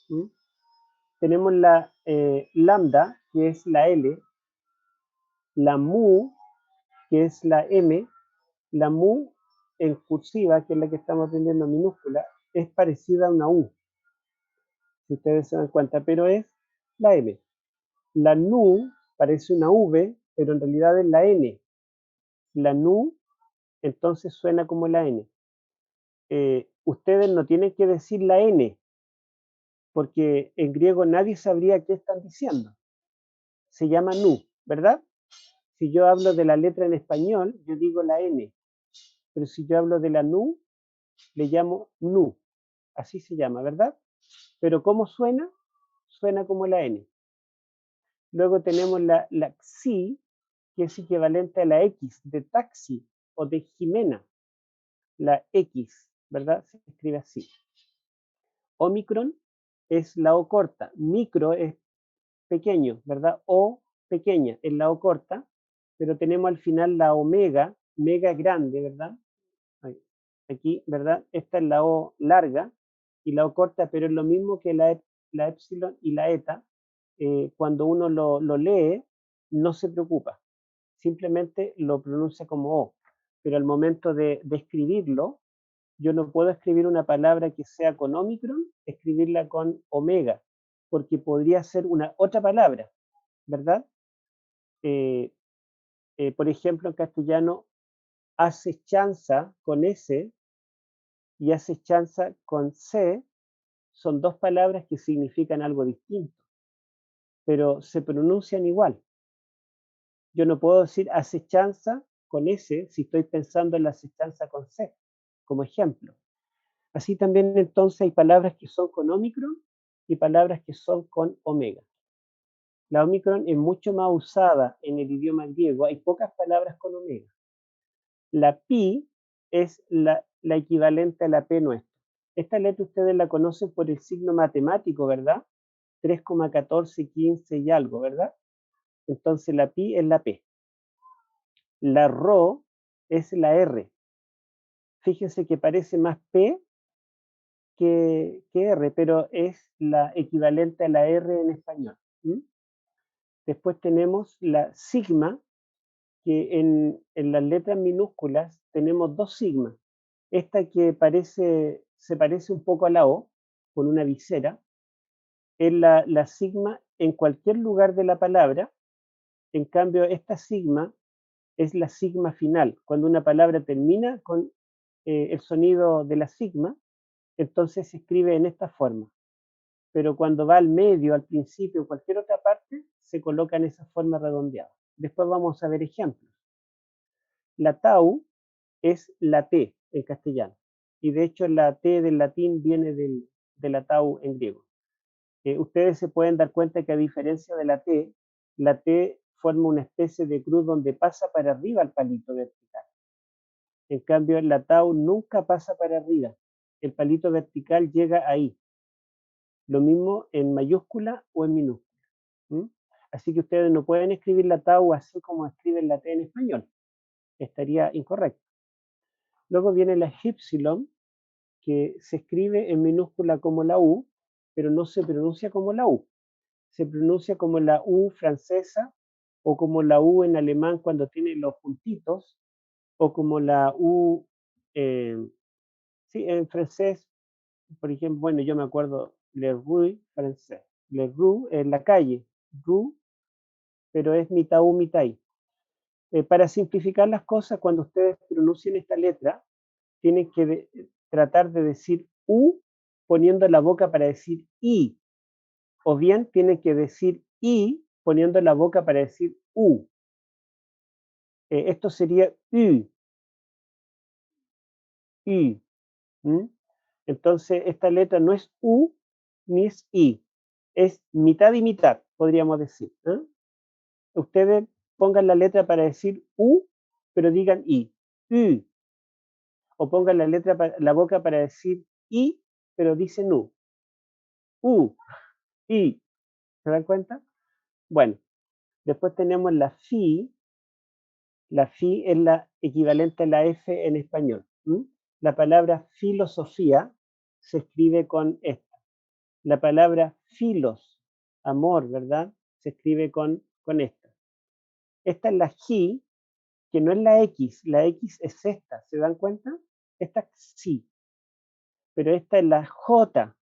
¿Mm? Tenemos la lambda, que es la L, la mu, que es la M, la mu en cursiva, que es la que estamos aprendiendo minúscula, es parecida a una U, si ustedes se dan cuenta, pero es la M. La nu parece una V, pero en realidad es la N. La nu, entonces suena como la N. Ustedes no tienen que decir la N, porque en griego nadie sabría qué están diciendo. Se llama nu, ¿verdad? Si yo hablo de la letra en español, yo digo la N. Pero si yo hablo de la nu, le llamo nu. Así se llama, ¿verdad? Pero ¿cómo suena? Suena como la N. Luego tenemos la xi, que es equivalente a la X de taxi o de Jimena. La X, ¿verdad? Se escribe así. Omicron es la O corta. Micro es pequeño, ¿verdad? O pequeña es la O corta, pero tenemos al final la omega, mega grande, ¿verdad? Aquí, ¿verdad? Esta es la O larga y la O corta, pero es lo mismo que la epsilon y la eta. Cuando uno lo lee, no se preocupa, simplemente lo pronuncia como O. Pero al momento de escribirlo, yo no puedo escribir una palabra que sea con omicron, escribirla con omega, porque podría ser una otra palabra, ¿verdad? Por ejemplo, en castellano, asechanza con S y asechanza con C son dos palabras que significan algo distinto, pero se pronuncian igual. Yo no puedo decir asechanza con S si estoy pensando en la asechanza con C, como ejemplo. Así también entonces hay palabras que son con omicron y palabras que son con omega. La omicron es mucho más usada en el idioma griego, hay pocas palabras con omega. La pi es la equivalente a la P nuestra. Esta letra ustedes la conocen por el signo matemático, ¿verdad? 3,1415 y algo, ¿verdad? Entonces la pi es la P. La rho es la R. Fíjense que parece más P que R, pero es la equivalente a la R en español. Después tenemos la sigma, que en las letras minúsculas tenemos dos sigmas. Esta que se parece un poco a la O, con una visera, es la sigma en cualquier lugar de la palabra. En cambio, esta sigma es la sigma final. Cuando una palabra termina con el sonido de la sigma, entonces se escribe en esta forma. Pero cuando va al medio, al principio, en cualquier otra parte, se coloca en esa forma redondeada. Después vamos a ver ejemplos. La tau es la T en castellano. Y de hecho la T del latín viene de la tau en griego. Ustedes se pueden dar cuenta que a diferencia de la T forma una especie de cruz donde pasa para arriba el palito vertical. En cambio, la tau nunca pasa para arriba. El palito vertical llega ahí. Lo mismo en mayúscula o en minúscula. Así que ustedes no pueden escribir la tau así como escriben la T en español. Estaría incorrecto. Luego viene la epsilon, que se escribe en minúscula como la U, pero no se pronuncia como la U. Se pronuncia como la U francesa o como la U en alemán cuando tiene los puntitos, o como la U, sí, en francés, por ejemplo, bueno, yo me acuerdo, le rue francés. Le rue es la calle, rue, pero es mitad U, mitad I. Para simplificar las cosas, cuando ustedes pronuncien esta letra, tienen que tratar de decir U poniendo la boca para decir I, o bien tienen que decir I poniendo la boca para decir U. Esto sería U. U. Entonces, esta letra no es U ni es I, es mitad y mitad, podríamos decir. Ustedes pongan la letra para decir U, pero digan I. U. O pongan la boca para decir I, pero dicen U. U. I. ¿Se dan cuenta? Bueno, después tenemos la FI. La FI es la equivalente a la F en español. La palabra filosofía se escribe con esta. La palabra filos, amor, ¿verdad? Se escribe con esta. Esta es la G, que no es la X es esta, ¿se dan cuenta? Esta sí, pero esta es la J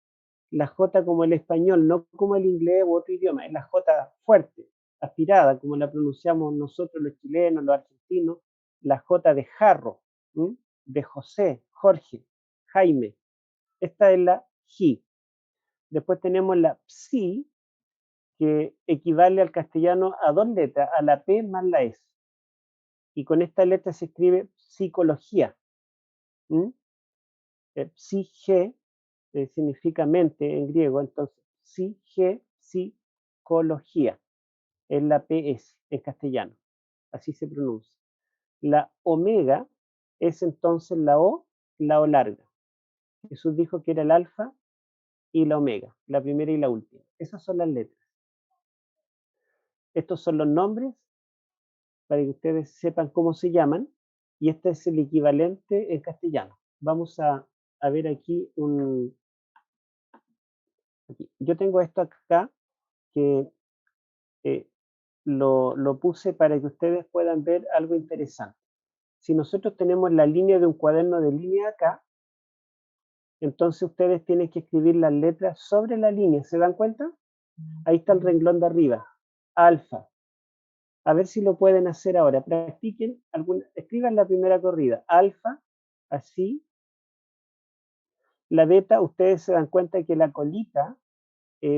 como el español, no como el inglés u otro idioma, es la J fuerte, aspirada, como la pronunciamos nosotros los chilenos, los argentinos, la J de jarro, de José, Jorge, Jaime. Esta es la G. Después tenemos la psi, que equivale al castellano a dos letras, a la P más la S. Y con esta letra se escribe psicología. Psige significa mente en griego, entonces psicología es la PS en castellano, así se pronuncia. La omega es entonces la O larga. Jesús dijo que era el alfa y la omega, la primera y la última. Esas son las letras. Estos son los nombres para que ustedes sepan cómo se llaman, y este es el equivalente en castellano. Vamos a ver aquí aquí. Yo tengo esto acá que lo puse para que ustedes puedan ver algo interesante. Si nosotros tenemos la línea de un cuaderno de línea acá, entonces ustedes tienen que escribir las letras sobre la línea. ¿Se dan cuenta? Ahí está el renglón de arriba. Alfa. A ver si lo pueden hacer ahora. Practiquen, escriban la primera corrida. Alfa, así. La beta, ustedes se dan cuenta que la colita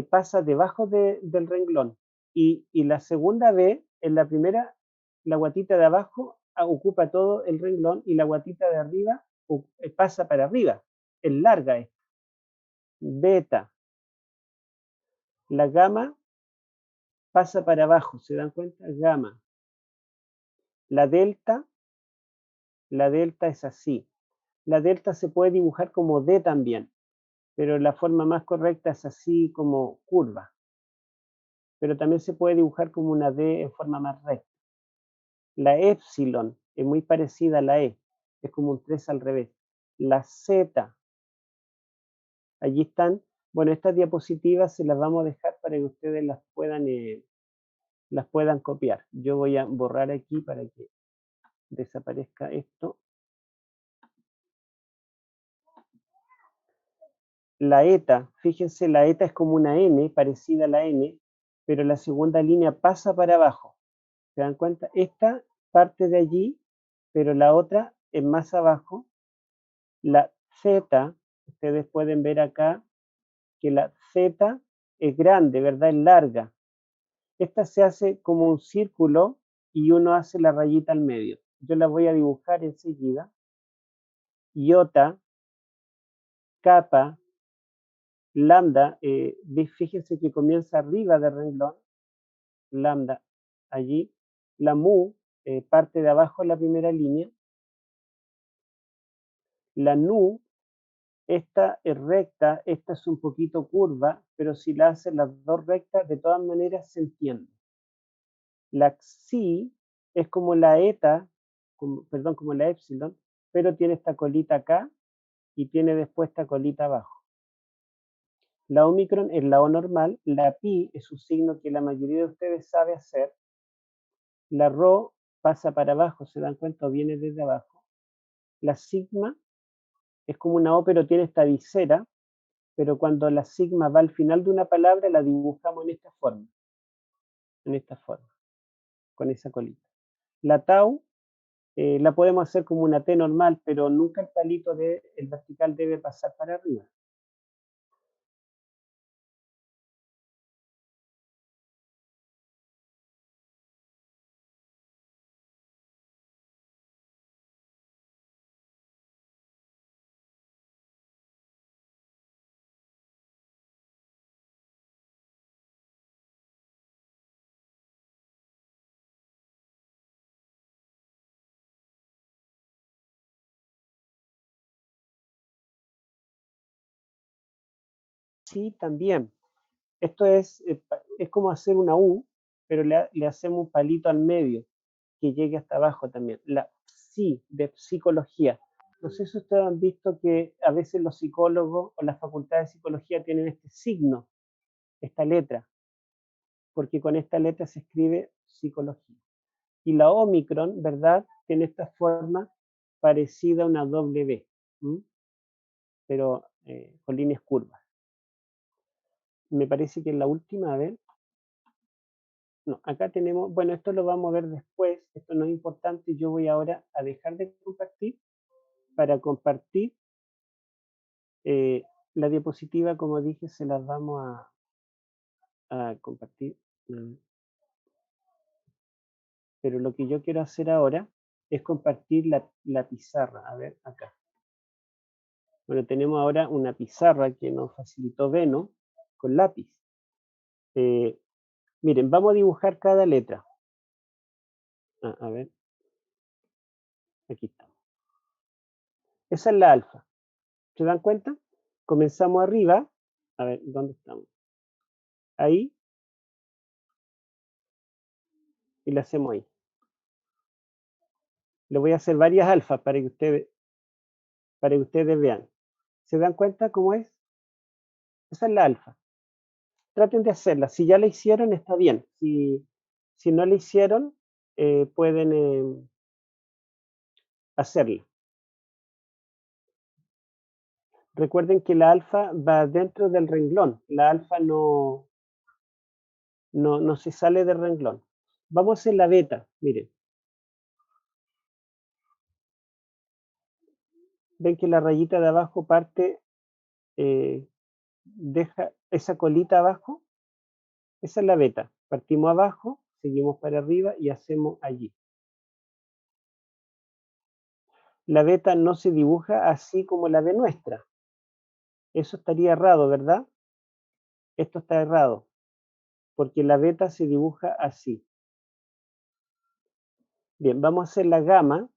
pasa debajo del renglón. Y la segunda B, en la primera, la guatita de abajo ocupa todo el renglón y la guatita de arriba pasa para arriba. Es larga esta. Beta. La gamma pasa para abajo, ¿se dan cuenta? Gamma. La delta es así. La delta se puede dibujar como D también, pero la forma más correcta es así como curva. Pero también se puede dibujar como una D en forma más recta. La epsilon es muy parecida a la E, es como un 3 al revés. La Z Allí están. Bueno, estas diapositivas se las vamos a dejar para que ustedes las puedan copiar. Yo voy a borrar aquí para que desaparezca esto. La eta, fíjense, la eta es como una N, parecida a la N, pero la segunda línea pasa para abajo. ¿Se dan cuenta? Esta parte de allí, pero la otra es más abajo. La Z, ustedes pueden ver acá que la Z es grande, ¿verdad? Es larga. Esta se hace como un círculo y uno hace la rayita al medio. Yo la voy a dibujar enseguida. Iota, capa, lambda, fíjense que comienza arriba del renglón, lambda allí, la mu parte de abajo en la primera línea, la nu, esta es recta, esta es un poquito curva, pero si la hacen las dos rectas, de todas maneras se entiende. La xi es como la eta, perdón, como la epsilon, pero tiene esta colita acá y tiene después esta colita abajo. La Omicron es la O normal, la pi es un signo que la mayoría de ustedes sabe hacer, la Rho pasa para abajo, ¿se dan cuenta? O viene desde abajo. La sigma es como una O, pero tiene esta visera, pero cuando la sigma va al final de una palabra, la dibujamos en esta forma, con esa colita. La tau la podemos hacer como una T normal, pero nunca el palito el vertical debe pasar para arriba. Sí, también. Esto es como hacer una U, pero le hacemos un palito al medio, que llegue hasta abajo también. La psi, de psicología. No sé si ustedes han visto que a veces los psicólogos o las facultades de psicología tienen este signo, esta letra, porque con esta letra se escribe psicología. Y la Omicron, ¿verdad? Tiene esta forma parecida a una W, pero con líneas curvas. Me parece que es la última, a ver. No, acá tenemos, bueno, esto lo vamos a ver después, esto no es importante, yo voy ahora a dejar de compartir para compartir la diapositiva, como dije, se las vamos a compartir. Pero lo que yo quiero hacer ahora es compartir la pizarra, a ver, acá. Bueno, tenemos ahora una pizarra que nos facilitó Beno con lápiz. Miren, vamos a dibujar cada letra. A ver, aquí está. Esa es la alfa. ¿Se dan cuenta? Comenzamos arriba. A ver, ¿dónde estamos? Ahí. Y la hacemos ahí. Le voy a hacer varias alfas para que ustedes vean. ¿Se dan cuenta cómo es? Esa es la alfa. Traten de hacerla. Si ya la hicieron, está bien. Si no la hicieron, pueden hacerla. Recuerden que la alfa va dentro del renglón. La alfa no se sale del renglón. Vamos a hacer la beta. Miren. Ven que la rayita de abajo parte, deja esa colita abajo. Esa es la beta. Partimos abajo, seguimos para arriba y hacemos allí. La beta no se dibuja así como la B nuestra. Eso estaría errado, ¿verdad? Esto está errado, porque la beta se dibuja así. Bien, vamos a hacer la gamma.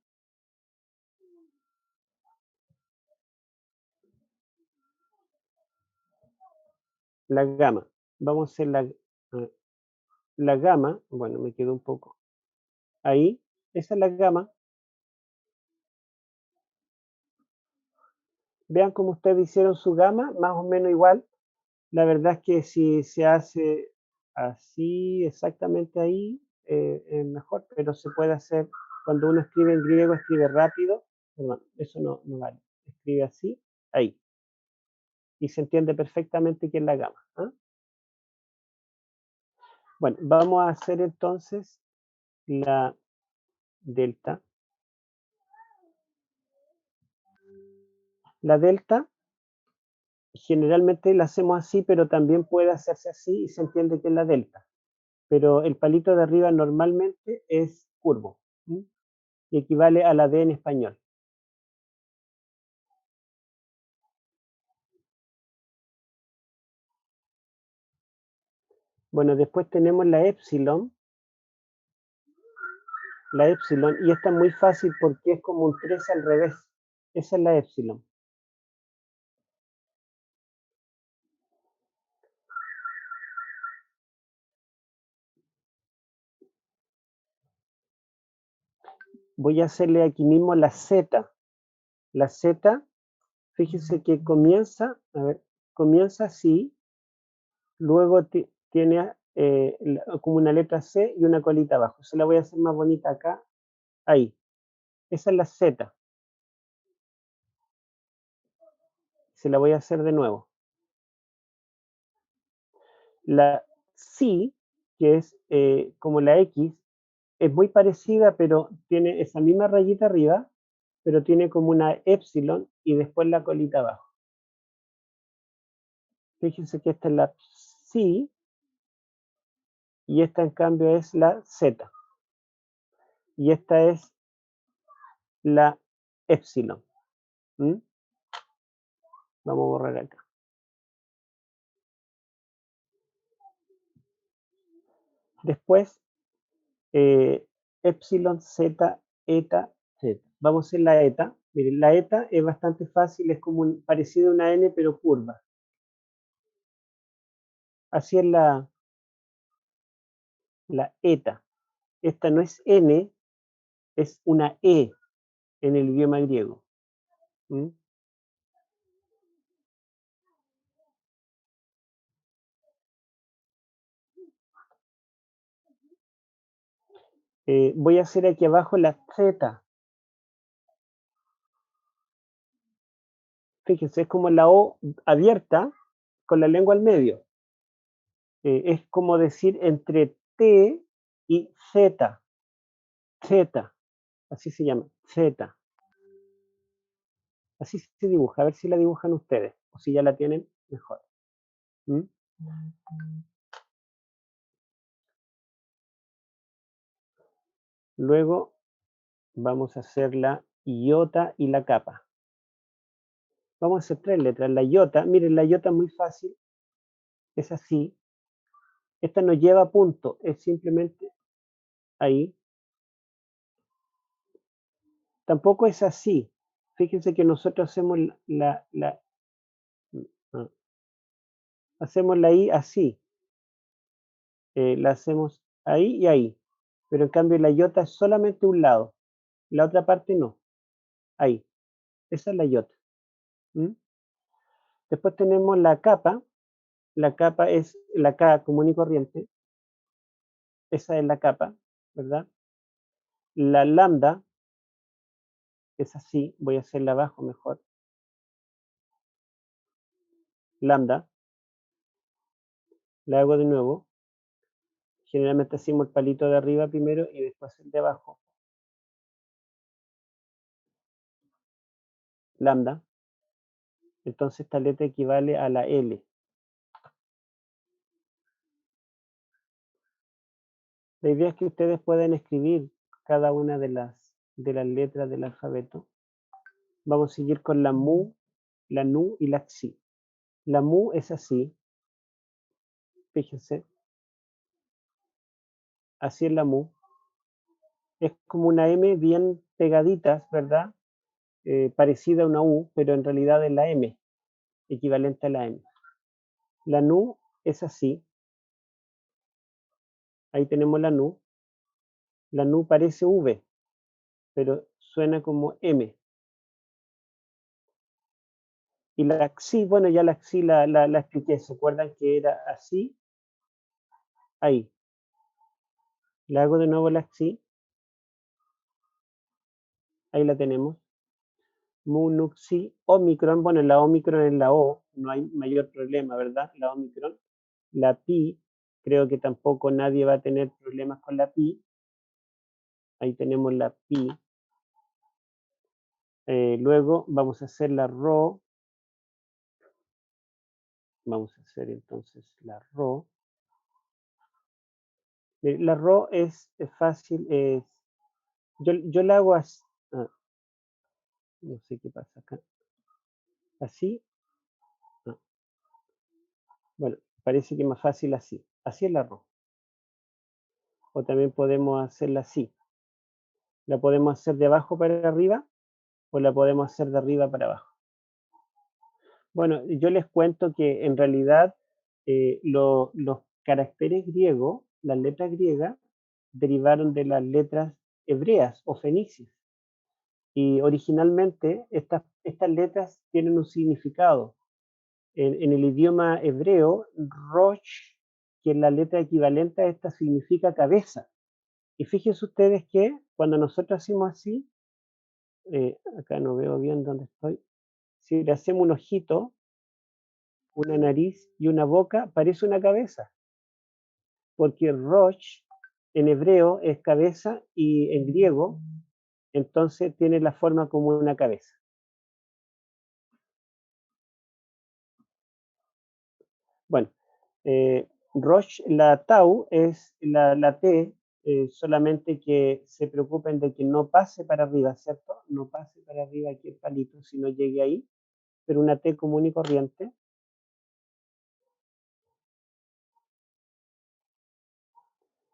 La gamma. Vamos a hacer la gamma. Bueno, me quedó un poco. Ahí. Esa es la gamma. Vean cómo ustedes hicieron su gama, más o menos igual. La verdad es que si se hace así, exactamente ahí, es mejor, pero se puede hacer, cuando uno escribe en griego, escribe rápido, perdón, eso no vale, escribe así, ahí, y se entiende perfectamente qué es la gama. ¿Ah? Bueno, vamos a hacer entonces la delta. La delta generalmente la hacemos así, pero también puede hacerse así y se entiende que es la delta. Pero el palito de arriba normalmente es curvo, ¿sí? Y equivale a la D en español. Bueno, después tenemos la epsilon, y esta es muy fácil porque es como un 3 al revés. Esa es la epsilon. Voy a hacerle aquí mismo la z. La z, fíjese que comienza, a ver, comienza así, luego tiene como una letra C y una colita abajo. Se la voy a hacer más bonita acá, ahí. Esa es la Z. Se la voy a hacer de nuevo. La C, que es como la X, es muy parecida, pero tiene esa misma rayita arriba, pero tiene como una epsilon y después la colita abajo. Fíjense que esta es la C y esta en cambio es la Z. Y esta es la epsilon. ¿Mm? Vamos a borrar acá. Después, epsilon, z, eta, z. Vamos a hacer la eta. Miren, la eta es bastante fácil, es como parecido a una n, pero curva. Así es la eta. Esta no es n, es una e en el idioma griego. ¿Mm? Voy a hacer aquí abajo la z. Fíjense, es como la O abierta con la lengua al medio. Es como decir entre T y Z. Z, así se llama, Z. Así se dibuja, a ver si la dibujan ustedes, o si ya la tienen, mejor. ¿Mm? Luego vamos a hacer la iota y la capa. Vamos a hacer 3 letras. La iota, miren, la iota es muy fácil, es así. Esta no lleva punto, es simplemente ahí. Tampoco es así. Fíjense que nosotros hacemos hacemos la I así. La hacemos ahí y ahí. Pero en cambio la iota es solamente un lado. La otra parte no. Ahí. Esa es la iota. ¿Mm? Después tenemos la capa. La capa es la K común y corriente. Esa es la capa, ¿verdad? La lambda es así. Voy a hacerla abajo mejor. Lambda. La hago de nuevo. Generalmente hacemos el palito de arriba primero y después el de abajo. Lambda. Entonces esta letra equivale a la L. La idea es que ustedes puedan escribir cada una de las letras del alfabeto. Vamos a seguir con la mu, la nu y la xi. La mu es así. Fíjense. Así es la mu. Es como una M bien pegaditas, ¿verdad? Parecida a una U, pero en realidad es la M, equivalente a la M. La nu es así. Ahí tenemos la nu. La nu parece V, pero suena como M. Y la xi, bueno, ya la xi la expliqué. ¿Se acuerdan que era así? Ahí. Le hago de nuevo la xi. Ahí la tenemos. Mu, nu, xi, omicron. Bueno, la omicron es la O. No hay mayor problema, ¿verdad? La omicron. La pi, creo que tampoco nadie va a tener problemas con la pi. Ahí tenemos la pi. Luego vamos a hacer la rho. Vamos a hacer entonces la rho. La rho es fácil. Yo la hago así. No sé qué pasa acá. Así. No. Bueno, parece que es más fácil así. Así es la rho. O también podemos hacerla así. La podemos hacer de abajo para arriba o la podemos hacer de arriba para abajo. Bueno, yo les cuento que en realidad los caracteres griegos, las letras griegas, derivaron de las letras hebreas o fenicias. Y originalmente estas letras tienen un significado. En el idioma hebreo, Rosh, que es la letra equivalente a esta, significa cabeza. Y fíjense ustedes que cuando nosotros hacemos así, acá no veo bien dónde estoy, si le hacemos un ojito, una nariz y una boca, parece una cabeza. Porque Rosh en hebreo es cabeza y en griego, entonces tiene la forma como una cabeza. Bueno, Rosh, la tau es la T, solamente que se preocupen de que no pase para arriba, ¿cierto? No pase para arriba aquí el palito, si no llegue ahí, pero una T común y corriente.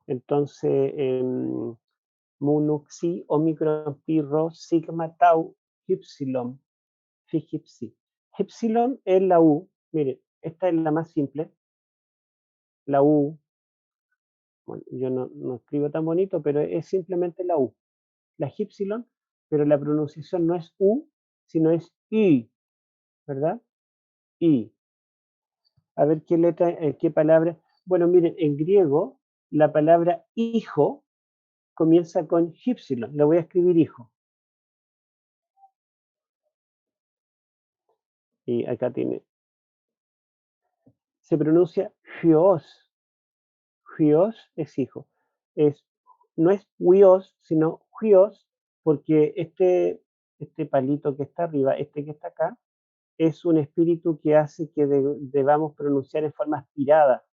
Entonces, mu, nu, xi, omicron, pi, rho, sigma, tau, epsilon, psi. Epsilon es la U, miren, esta es la más simple, la U, bueno, yo no escribo tan bonito, pero es simplemente la U. La epsilon, pero la pronunciación no es U, sino es I, ¿verdad? I. A ver qué letra, qué palabra. Bueno, miren, en griego, la palabra hijo comienza con epsilon. Le voy a escribir hijo. Y acá tiene. Se pronuncia hios. Hios es hijo. No es huios, sino hios, porque este palito que está arriba, este que está acá, es un espíritu que hace que debamos pronunciar en forma aspirada.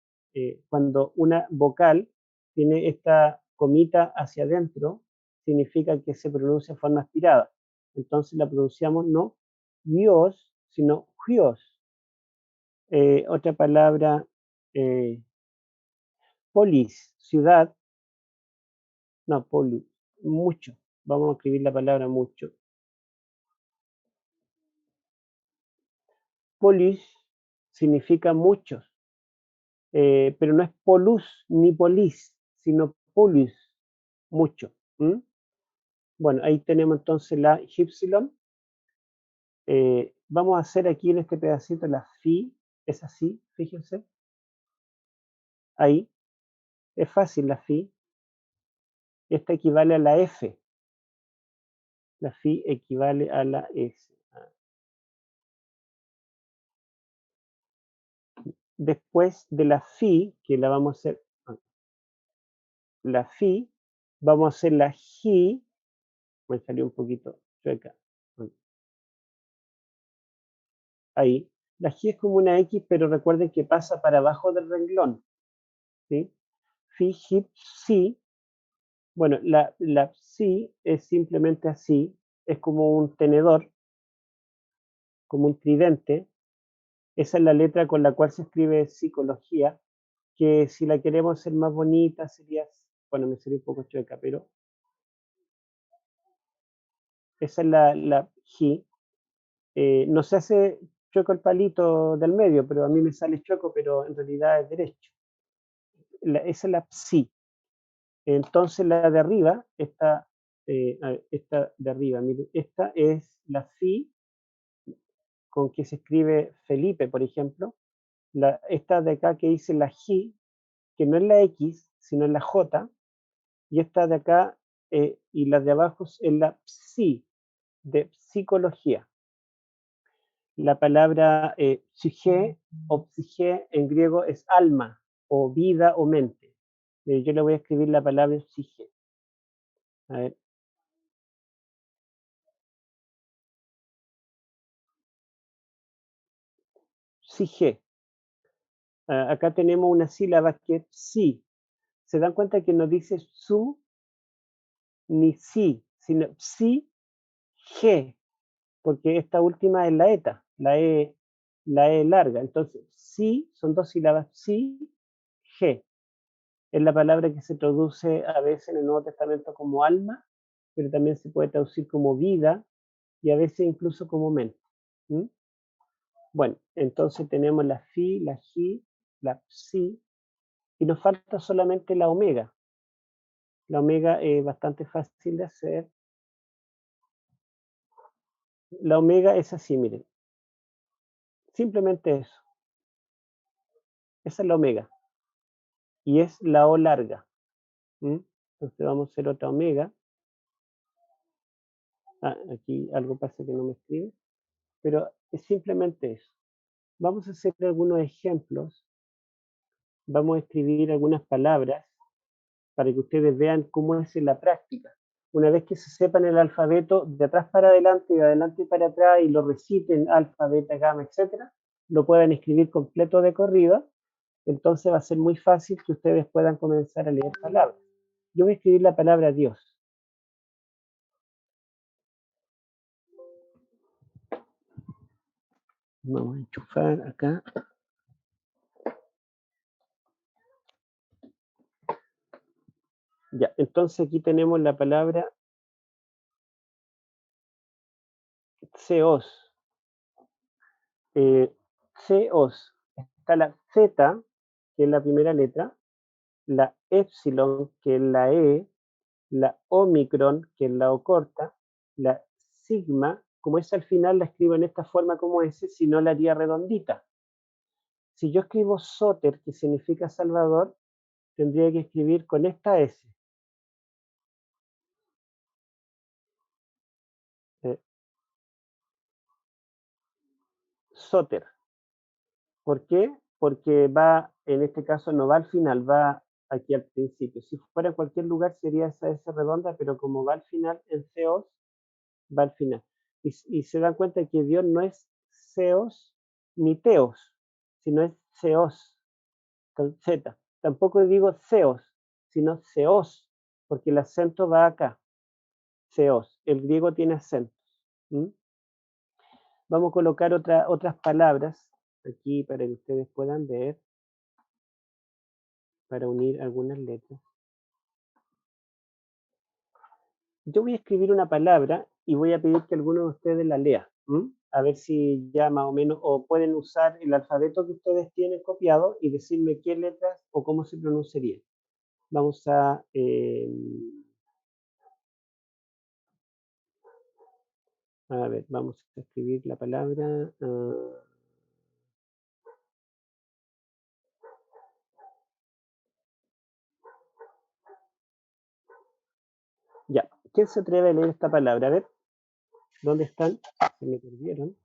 Cuando una vocal tiene esta comita hacia adentro, significa que se pronuncia en forma aspirada. Entonces la pronunciamos no Dios, sino Dios. Otra palabra, polis, ciudad. No, polis, mucho. Vamos a escribir la palabra mucho. Polis significa muchos. Pero no es polus ni polis, sino polus, mucho. Bueno, ahí tenemos entonces la epsilon. Vamos a hacer aquí en este pedacito la phi, es así, fíjense. Ahí, es fácil la phi. Esta equivale a la F. La phi equivale a la S. Después de la phi, que la vamos a hacer, la phi, vamos a hacer la ji, me salió un poquito chueca. Ahí. La ji es como una X, pero recuerden que pasa para abajo del renglón. ¿Sí? Fi, hip, si. Bueno, la psi es simplemente así. Es como un tenedor, como un tridente. Esa es la letra con la cual se escribe psicología, que si la queremos hacer más bonita sería, bueno, me salió un poco chueca, pero esa es la ji. No se hace chueco el palito del medio, pero a mí me sale chueco, pero en realidad es derecho. Esa es la psi. Entonces la de arriba, esta de arriba, miren, esta es la phi con que se escribe Felipe, por ejemplo. Esta de acá que dice la J, que no es la X, sino es la J, y esta de acá y la de abajo es la psi, de psicología. La palabra psyche o psique en griego es alma, o vida o mente. Yo le voy a escribir la palabra psyche. A ver. Psyche. Acá tenemos una sílaba que es psi. ¿Se dan cuenta que no dice su ni si, sino psi, ge? Porque esta última es la eta, la e larga. Entonces, si son dos sílabas, si, ge. Es la palabra que se traduce a veces en el Nuevo Testamento como alma, pero también se puede traducir como vida y a veces incluso como mente. ¿Mm? Bueno, entonces tenemos la fi, la ji, la psi, y nos falta solamente la omega. La omega es bastante fácil de hacer. La omega es así, miren. Simplemente eso. Esa es la omega. Y es la O larga. ¿Mm? Entonces vamos a hacer otra omega. Aquí algo pasa que no me escribe. Pero es simplemente eso. Vamos a hacer algunos ejemplos. Vamos a escribir algunas palabras para que ustedes vean cómo es en la práctica. Una vez que se sepan el alfabeto de atrás para adelante y de adelante para atrás y lo reciten, alfa, beta, gamma, etcétera, lo puedan escribir completo de corrido, entonces va a ser muy fácil que ustedes puedan comenzar a leer palabras. Yo voy a escribir la palabra Dios. Vamos a enchufar acá. Ya, entonces aquí tenemos la palabra Ceos. Ceos. Está la Z, que es la primera letra, la epsilon, que es la E, la omicron, que es la O corta, la sigma, como es al final la escribo en esta forma como S, si no la haría redondita. Si yo escribo Soter, que significa Salvador, tendría que escribir con esta S. Soter. ¿Por qué? Porque va, en este caso no va al final, va aquí al principio. Si fuera en cualquier lugar sería esa S redonda, pero como va al final en Ceos, va al final. Y se dan cuenta que Dios no es Ceos ni Teos, sino es Ceos, con Z. Tampoco digo Ceos, sino Ceos, porque el acento va acá. Ceos. El griego tiene acentos. ¿Mm? Vamos a colocar otras palabras aquí para que ustedes puedan ver, para unir algunas letras. Yo voy a escribir una palabra y voy a pedir que alguno de ustedes la lea. A ver si ya más o menos, o pueden usar el alfabeto que ustedes tienen copiado y decirme qué letras o cómo se pronunciaría. Vamos a ver, vamos a escribir la palabra. Ya, ¿quién se atreve a leer esta palabra? A ver, ¿dónde están? Se me perdieron.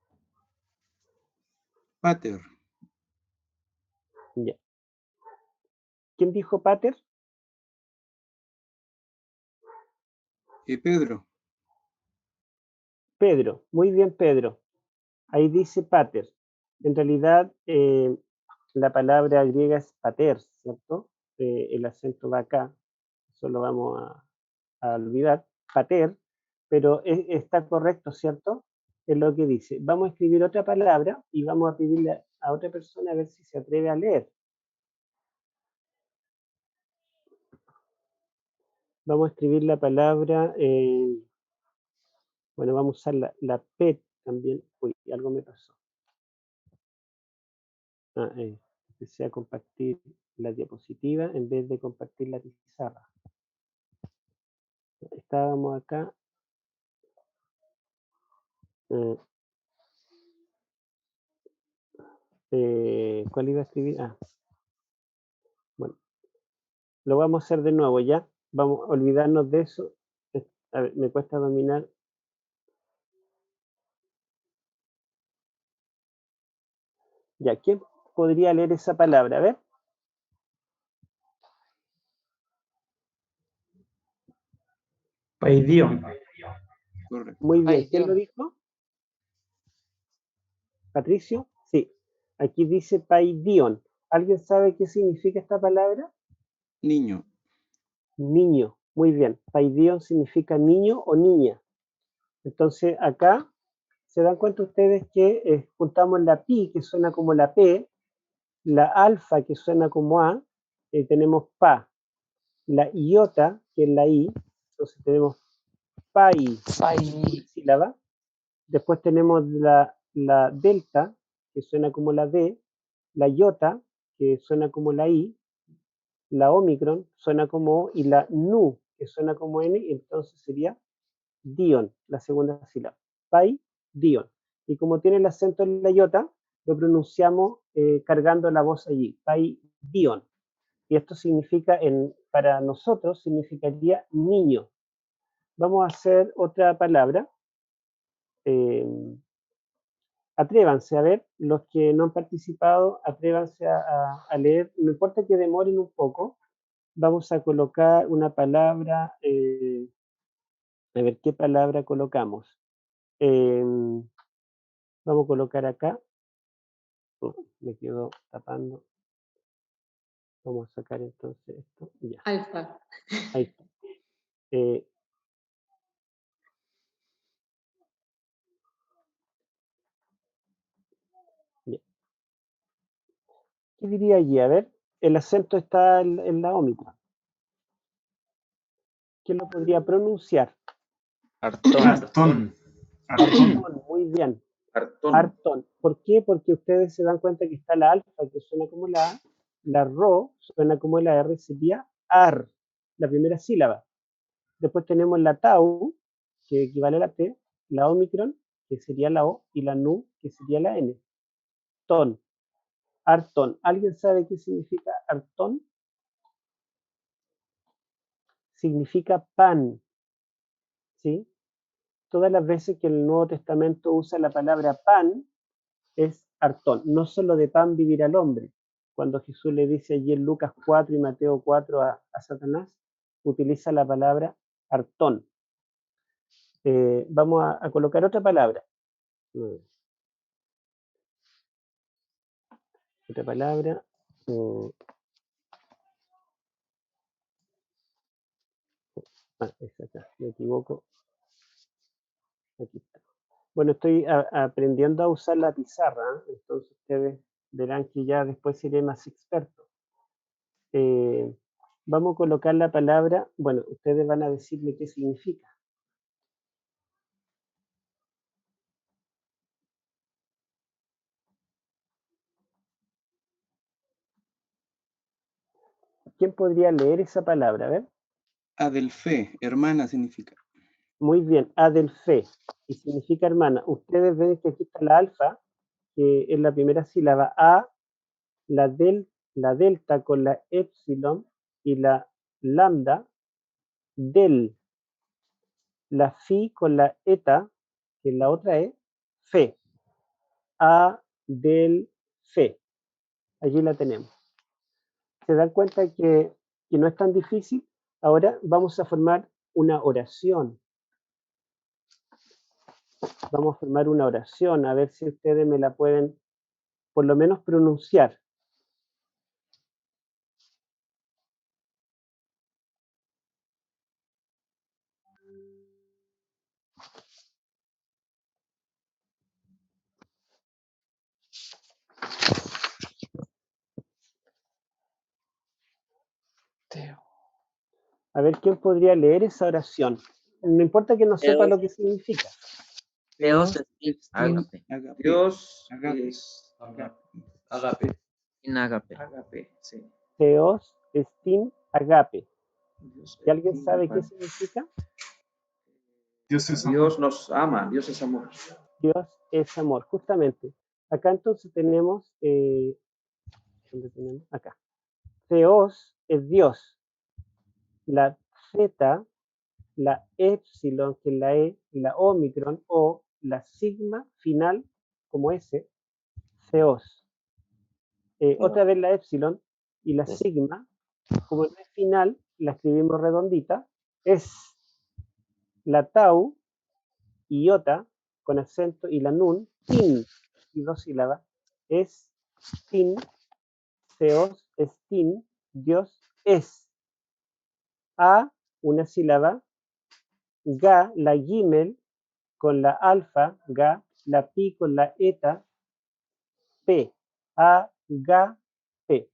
Pater. Ya. ¿Quién dijo pater? Pedro. Pedro. Muy bien, Pedro. Ahí dice pater. En realidad, la palabra griega es pater, ¿cierto? El acento va acá. Eso lo vamos a olvidar. Pater. Pero está correcto, ¿cierto? Es lo que dice. Vamos a escribir otra palabra y vamos a pedirle a otra persona a ver si se atreve a leer. Vamos a escribir la palabra, bueno, vamos a usar la P también. Uy, algo me pasó. Empecé a compartir la diapositiva en vez de compartir la pizarra. Estábamos acá. ¿Cuál iba a escribir? Bueno, lo vamos a hacer de nuevo ya. Vamos a olvidarnos de eso. A ver, me cuesta dominar. Ya, ¿quién podría leer esa palabra? A ver. Paidión. Correcto. Muy bien. ¿Quién Paidión. lo dijo? ¿Patricio? Sí. Aquí dice paidión. ¿Alguien sabe qué significa esta palabra? Niño. Niño. Muy bien. Paidión significa niño o niña. Entonces acá se dan cuenta ustedes que juntamos la pi, que suena como la P, la alfa, que suena como A, tenemos pa, la iota, que es la I, entonces tenemos pai, Pai. sílaba, después tenemos la delta, que suena como la D, la iota, que suena como la I, la omicron, suena como O, y la nu, que suena como N, entonces sería dion, la segunda sílaba. Pai, dion. Y como tiene el acento en la iota, lo pronunciamos cargando la voz allí. Pai, dion. Y esto significa, para nosotros, significaría niño. Vamos a hacer otra palabra. Atrévanse a ver, los que no han participado, atrévanse a leer, no importa que demoren un poco, vamos a colocar una palabra, a ver qué palabra colocamos. Vamos a colocar acá, me quedo tapando, vamos a sacar entonces esto, ya, Alfa. ahí está. Ya. ¿Qué diría allí? A ver, el acento está en la ómita. ¿Quién lo podría pronunciar? Artón. Artón. Artón, muy bien. Artón. Artón. ¿Por qué? Porque ustedes se dan cuenta que está la alfa, que suena como la A, la ro suena como la R, sería ar, la primera sílaba. Después tenemos la tau, que equivale a la T, la omicron, que sería la O, y la nu, que sería la N. Ton. Artón. ¿Alguien sabe qué significa artón? Significa pan, ¿sí? Todas las veces que el Nuevo Testamento usa la palabra pan, es artón. No solo de pan vivirá el hombre. Cuando Jesús le dice allí en Lucas 4 y Mateo 4 a Satanás, utiliza la palabra artón. Vamos a colocar otra palabra. Otra palabra. Es acá, me equivoco. Aquí está. Bueno, estoy aprendiendo a usar la pizarra, entonces ustedes verán que ya después seré más experto. Vamos a colocar la palabra, bueno, ustedes van a decirme qué significa. ¿Quién podría leer esa palabra? A ver. Adelfe, hermana significa. Muy bien, adelfe, y significa hermana. Ustedes ven que aquí está la alfa, que es la primera sílaba, A, la delta con la epsilon y la lambda, del, la fi con la eta, que la otra es fe, A, del, fe. Allí la tenemos. ¿Se dan cuenta que no es tan difícil? Ahora vamos a formar una oración. Vamos a formar una oración, a ver si ustedes me la pueden por lo menos pronunciar. A ver quién podría leer esa oración. No importa que no sepa lo que significa. Dios es agape. Agape. Dios Agape. es Agape. In agape. agape, sí. Theos estin agape. Dios ¿Y alguien es sabe qué amor. significa? Dios es amor. Dios nos ama, Dios es amor. Dios es amor, justamente. Acá entonces tenemos, ¿dónde tenemos? Acá. Theos es Dios. La Z, la epsilon, que es la E, la omicron, o la sigma final, como S, Theos. Otra vez la epsilon y la sigma, como no es final, la escribimos redondita, es la tau, iota, con acento, y la nun, tin, y dos sílabas, es tin, Theos, es tin, Dios es. A, una sílaba, ga, la gimel, con la alfa, ga, la pi con la eta, p, a, ga, p.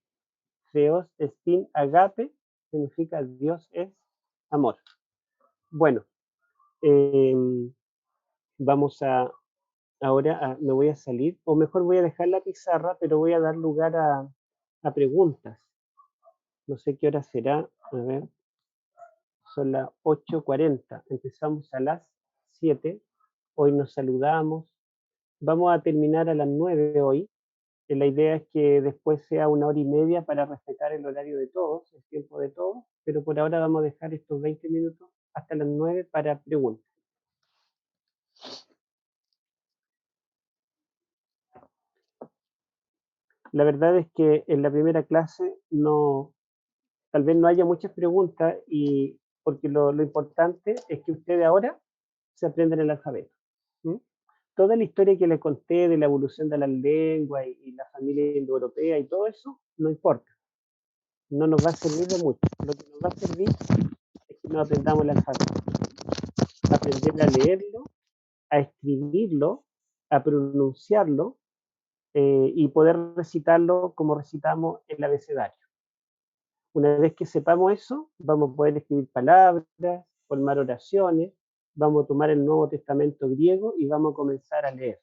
Theos, estin, agape, significa Dios es amor. Bueno, vamos a, ahora me voy a salir, o mejor voy a dejar la pizarra, pero voy a dar lugar a preguntas. No sé qué hora será, a ver, son las 8:40, empezamos a las 7, hoy nos saludamos, vamos a terminar a las 9 hoy. La idea es que después sea 1 hora y media para respetar el horario de todos, el tiempo de todos, pero por ahora vamos a dejar estos 20 minutos hasta las 9 para preguntas. La verdad es que en la primera clase tal vez no haya muchas preguntas, y porque lo importante es que ustedes ahora se aprenden el alfabeto. ¿Mm? Toda la historia que les conté de la evolución de las lenguas y la familia indoeuropea y todo eso, no importa. No nos va a servir de mucho. Lo que nos va a servir es que nos aprendamos el alfabeto. Aprender a leerlo, a escribirlo, a pronunciarlo, y poder recitarlo como recitamos el abecedario. Una vez que sepamos eso, vamos a poder escribir palabras, formar oraciones, vamos a tomar el Nuevo Testamento griego y vamos a comenzar a leer.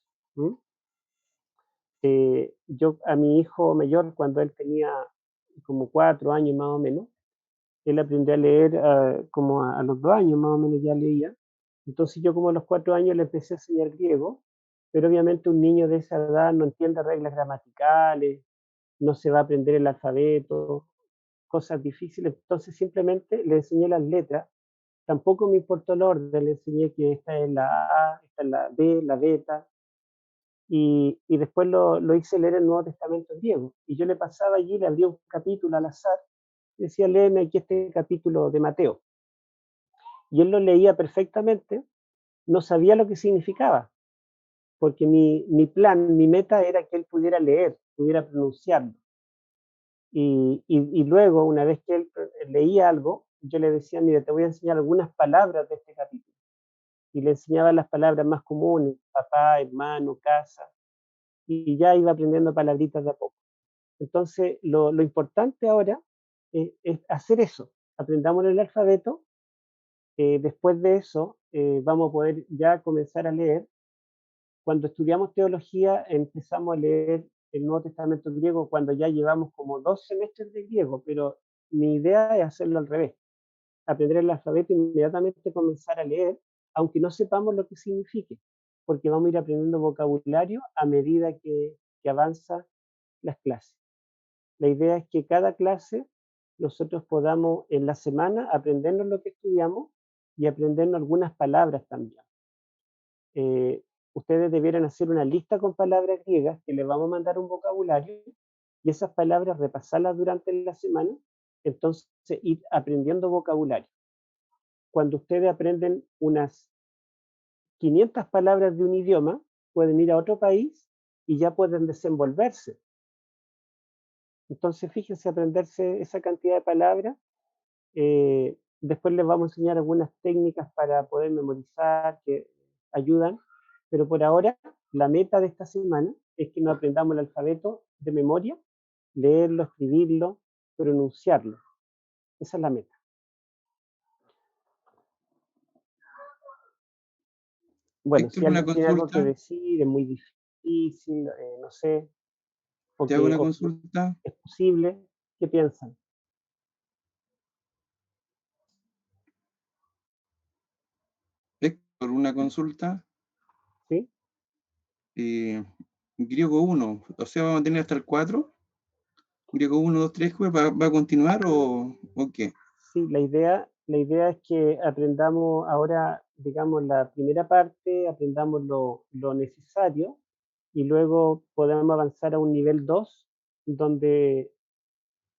Yo a mi hijo mayor, cuando él tenía como 4 años más o menos, él aprendió a leer como a los 2 años más o menos ya leía. Entonces yo como a los 4 años le empecé a enseñar griego, pero obviamente un niño de esa edad no entiende reglas gramaticales, no se va a aprender el alfabeto, cosas difíciles, entonces simplemente le enseñé las letras, tampoco me importó el orden, le enseñé que esta es la A, esta es la B, la beta, y después lo hice leer el Nuevo Testamento griego, y yo le pasaba allí, le abría un capítulo al azar, y decía, léeme aquí este capítulo de Mateo, y él lo leía perfectamente, no sabía lo que significaba, porque mi plan, mi meta era que él pudiera leer, pudiera pronunciarlo. Y luego, una vez que él leía algo, yo le decía, mira, te voy a enseñar algunas palabras de este capítulo. Y le enseñaba las palabras más comunes, papá, hermano, casa, y ya iba aprendiendo palabritas de a poco. Entonces, lo importante ahora es hacer eso. Aprendamos el alfabeto, después de eso vamos a poder ya comenzar a leer. Cuando estudiamos teología empezamos a leer el Nuevo Testamento griego cuando ya llevamos como 2 semestres de griego, pero mi idea es hacerlo al revés. Aprender el alfabeto e inmediatamente comenzar a leer, aunque no sepamos lo que signifique, porque vamos a ir aprendiendo vocabulario a medida que avanza las clases. La idea es que cada clase nosotros podamos en la semana aprendernos lo que estudiamos y aprendernos algunas palabras también. Ustedes debieran hacer una lista con palabras griegas que les vamos a mandar un vocabulario, y esas palabras repasarlas durante la semana, entonces ir aprendiendo vocabulario. Cuando ustedes aprenden unas 500 palabras de un idioma, pueden ir a otro país y ya pueden desenvolverse. Entonces, fíjense, aprenderse esa cantidad de palabras. Después les vamos a enseñar algunas técnicas para poder memorizar que ayudan, pero por ahora la meta de esta semana es que nos aprendamos el alfabeto de memoria, leerlo, escribirlo, pronunciarlo. Esa es la meta. Bueno, Héctor, si una alguien tiene algo que consulta. decir, es muy difícil, no sé, o Te hago una que consulta. es posible, ¿qué piensan? Héctor, una consulta. ¿Sí? griego 1, o sea, vamos a tener hasta el 4. Griego 1, 2, 3, ¿va a continuar o qué? Sí, la idea es que aprendamos ahora, digamos, la primera parte, aprendamos lo necesario y luego podamos avanzar a un nivel 2 donde,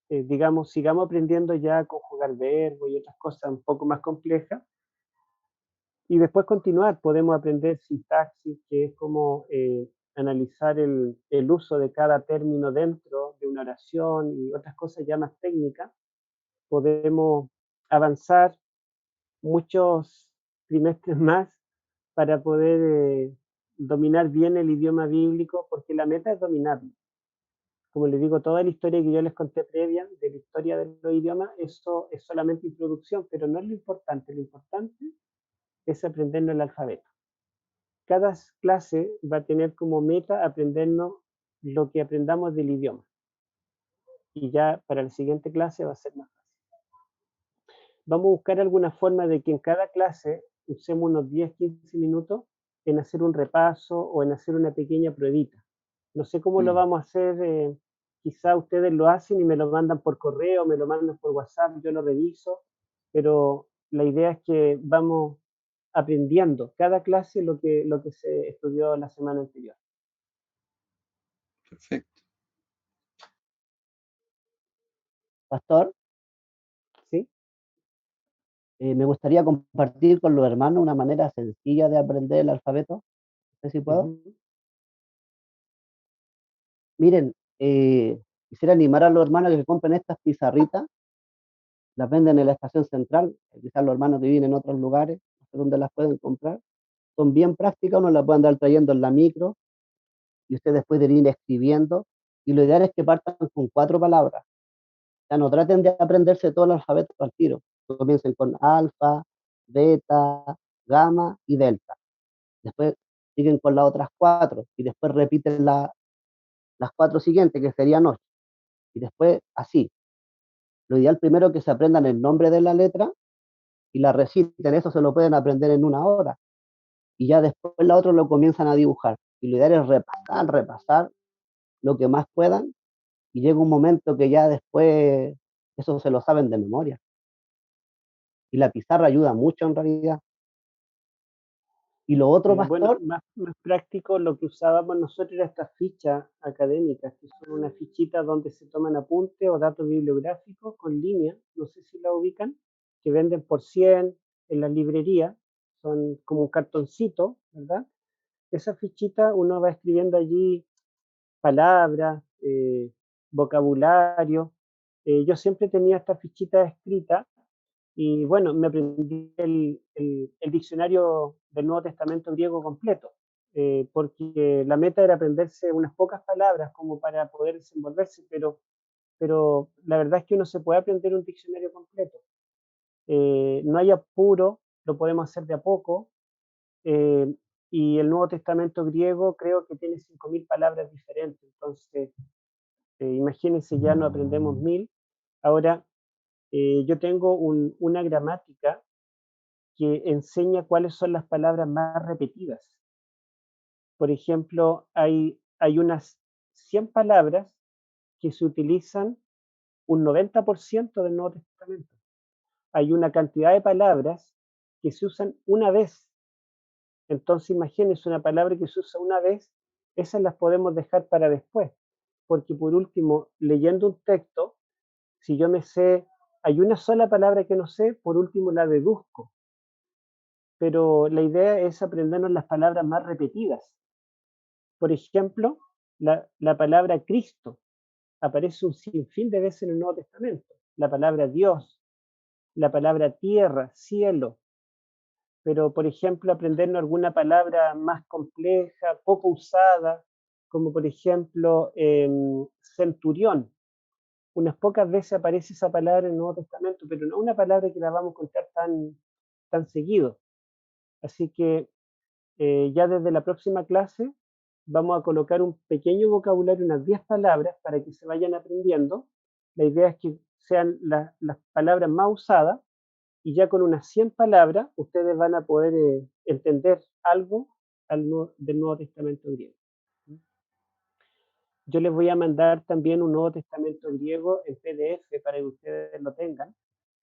digamos, sigamos aprendiendo ya a conjugar verbos y otras cosas un poco más complejas. Y después continuar, podemos aprender sintaxis, que es como analizar el uso de cada término dentro de una oración y otras cosas ya más técnicas. Podemos avanzar muchos trimestres más para poder dominar bien el idioma bíblico, porque la meta es dominarlo. Como les digo, toda la historia que yo les conté previa de la historia de los idiomas, eso es solamente introducción, pero no es lo importante. Lo importante es aprendernos el alfabeto. Cada clase va a tener como meta aprendernos lo que aprendamos del idioma. Y ya para la siguiente clase va a ser más fácil. Vamos a buscar alguna forma de que en cada clase usemos unos 10-15 minutos en hacer un repaso o en hacer una pequeña pruebita. No sé cómo lo vamos a hacer, quizá ustedes lo hacen y me lo mandan por correo, me lo mandan por WhatsApp, yo lo reviso, pero la idea es que vamos aprendiendo cada clase lo que se estudió la semana anterior. Perfecto. Pastor, ¿Sí? me gustaría compartir con los hermanos una manera sencilla de aprender el alfabeto. No sé si puedo. Uh-huh. Miren, quisiera animar a los hermanos a que compren estas pizarritas. Las venden en la estación central. Quizás los hermanos que viven en otros lugares, no sé dónde las pueden comprar. Son bien prácticas, uno las puede andar trayendo en la micro y ustedes pueden ir escribiendo. Y lo ideal es que partan con 4 palabras. Ya no traten de aprenderse todo el alfabeto al tiro. Comiencen con alfa, beta, gamma y delta. Después siguen con las otras 4 y después repiten las 4 siguientes, que serían 8. Y después así. Lo ideal primero es que se aprendan el nombre de la letra y la reciten. Eso se lo pueden aprender en 1 hora. Y ya después la otra lo comienzan a dibujar. Y lo ideal es repasar lo que más puedan. Y llega un momento que ya después eso se lo saben de memoria. Y la pizarra ayuda mucho en realidad. Y lo otro, Bueno, pastor, más práctico lo que usábamos nosotros era estas fichas académicas, que son unas fichitas donde se toman apuntes o datos bibliográficos con líneas, no sé si la ubican, que venden por 100 en la librería, son como un cartoncito, ¿verdad? Esa fichita uno va escribiendo allí palabras, vocabulario. Yo siempre tenía esta fichita escrita y bueno, me aprendí el diccionario del Nuevo Testamento griego completo, porque la meta era aprenderse unas pocas palabras como para poder desenvolverse, pero la verdad es que uno se puede aprender un diccionario completo. No hay apuro, lo podemos hacer de a poco, eh, y el Nuevo Testamento griego creo que tiene 5.000 palabras diferentes, entonces imagínense, ya no aprendemos 1.000. Ahora, yo tengo una gramática que enseña cuáles son las palabras más repetidas. Por ejemplo, hay unas 100 palabras que se utilizan un 90% del Nuevo Testamento. Hay una cantidad de palabras que se usan una vez. Entonces, imagínense una palabra que se usa una vez, esas las podemos dejar para después. Porque por último, leyendo un texto, si yo me sé, hay una sola palabra que no sé, por último la deduzco. Pero la idea es aprendernos las palabras más repetidas. Por ejemplo, la palabra Cristo aparece un sinfín de veces en el Nuevo Testamento. La palabra Dios, la palabra tierra, cielo. Pero, por ejemplo, aprendernos alguna palabra más compleja, poco usada, como por ejemplo centurión. Unas pocas veces aparece esa palabra en el Nuevo Testamento, pero no una palabra que la vamos a encontrar tan seguido. Así que ya desde la próxima clase vamos a colocar un pequeño vocabulario, unas 10 palabras para que se vayan aprendiendo. La idea es que sean las palabras más usadas y ya con unas 100 palabras ustedes van a poder entender algo del Nuevo Testamento griego. Yo les voy a mandar también un Nuevo Testamento griego en PDF para que ustedes lo tengan.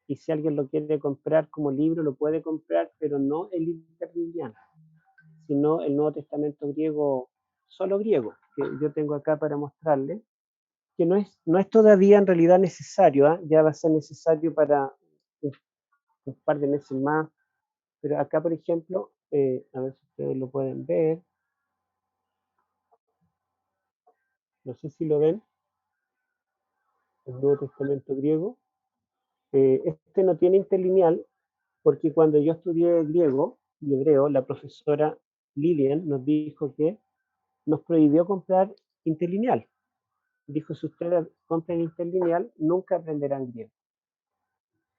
Y si alguien lo quiere comprar como libro, lo puede comprar, pero no el interlineal, sino el Nuevo Testamento griego, solo griego, que yo tengo acá para mostrarles, que no es todavía en realidad necesario, ¿ah? Ya va a ser necesario para un par de meses más, pero acá, por ejemplo, a ver si ustedes lo pueden ver, no sé si lo ven, el Nuevo Testamento griego. Este no tiene interlineal, porque cuando yo estudié griego y hebreo, la profesora Lilian nos dijo que nos prohibió comprar interlineal. Dijo, si ustedes compran interlineal, nunca aprenderán griego,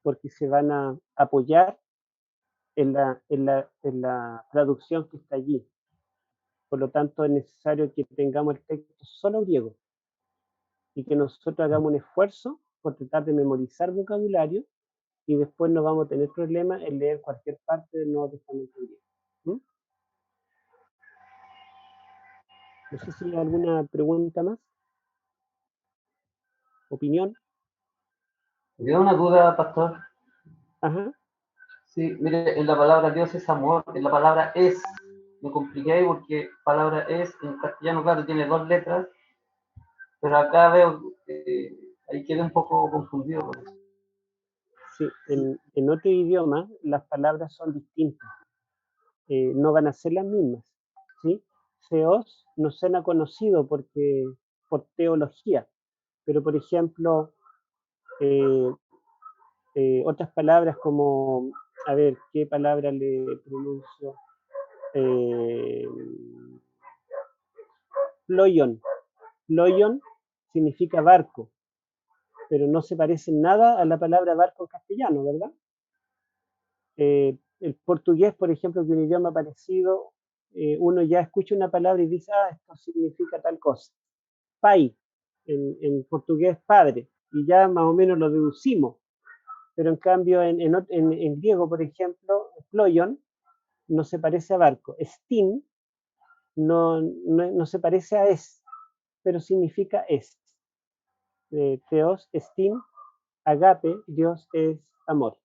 porque se van a apoyar en la traducción que está allí. Por lo tanto, es necesario que tengamos el texto solo griego y que nosotros hagamos un esfuerzo por tratar de memorizar vocabulario y después no vamos a tener problemas en leer cualquier parte del Nuevo Testamento griego. ¿Mm? No sé si hay alguna pregunta más, opinión. Me queda una duda, pastor. Ajá. Sí, mire, en la palabra Dios es amor, en la palabra es, me compliqué ahí porque palabra es, en castellano, claro, tiene dos letras, pero acá veo que ahí quedé un poco confundido con eso. Sí, en otro idioma las palabras son distintas, no van a ser las mismas. ¿Sí? Theos no suena conocido porque, por teología, pero por ejemplo, eh, otras palabras como, a ver, ¿qué palabra le pronuncio? Ployon. Ployon significa barco, pero no se parece en nada a la palabra barco en castellano, ¿verdad? El portugués, por ejemplo, que es un idioma parecido, uno ya escucha una palabra y dice, ah, esto significa tal cosa. Pai, en portugués padre, y ya más o menos lo deducimos. Pero en cambio, en griego, por ejemplo, ployon no se parece a barco. Stin no se parece a es, pero significa es. Theos, stin, agape, Dios es amor.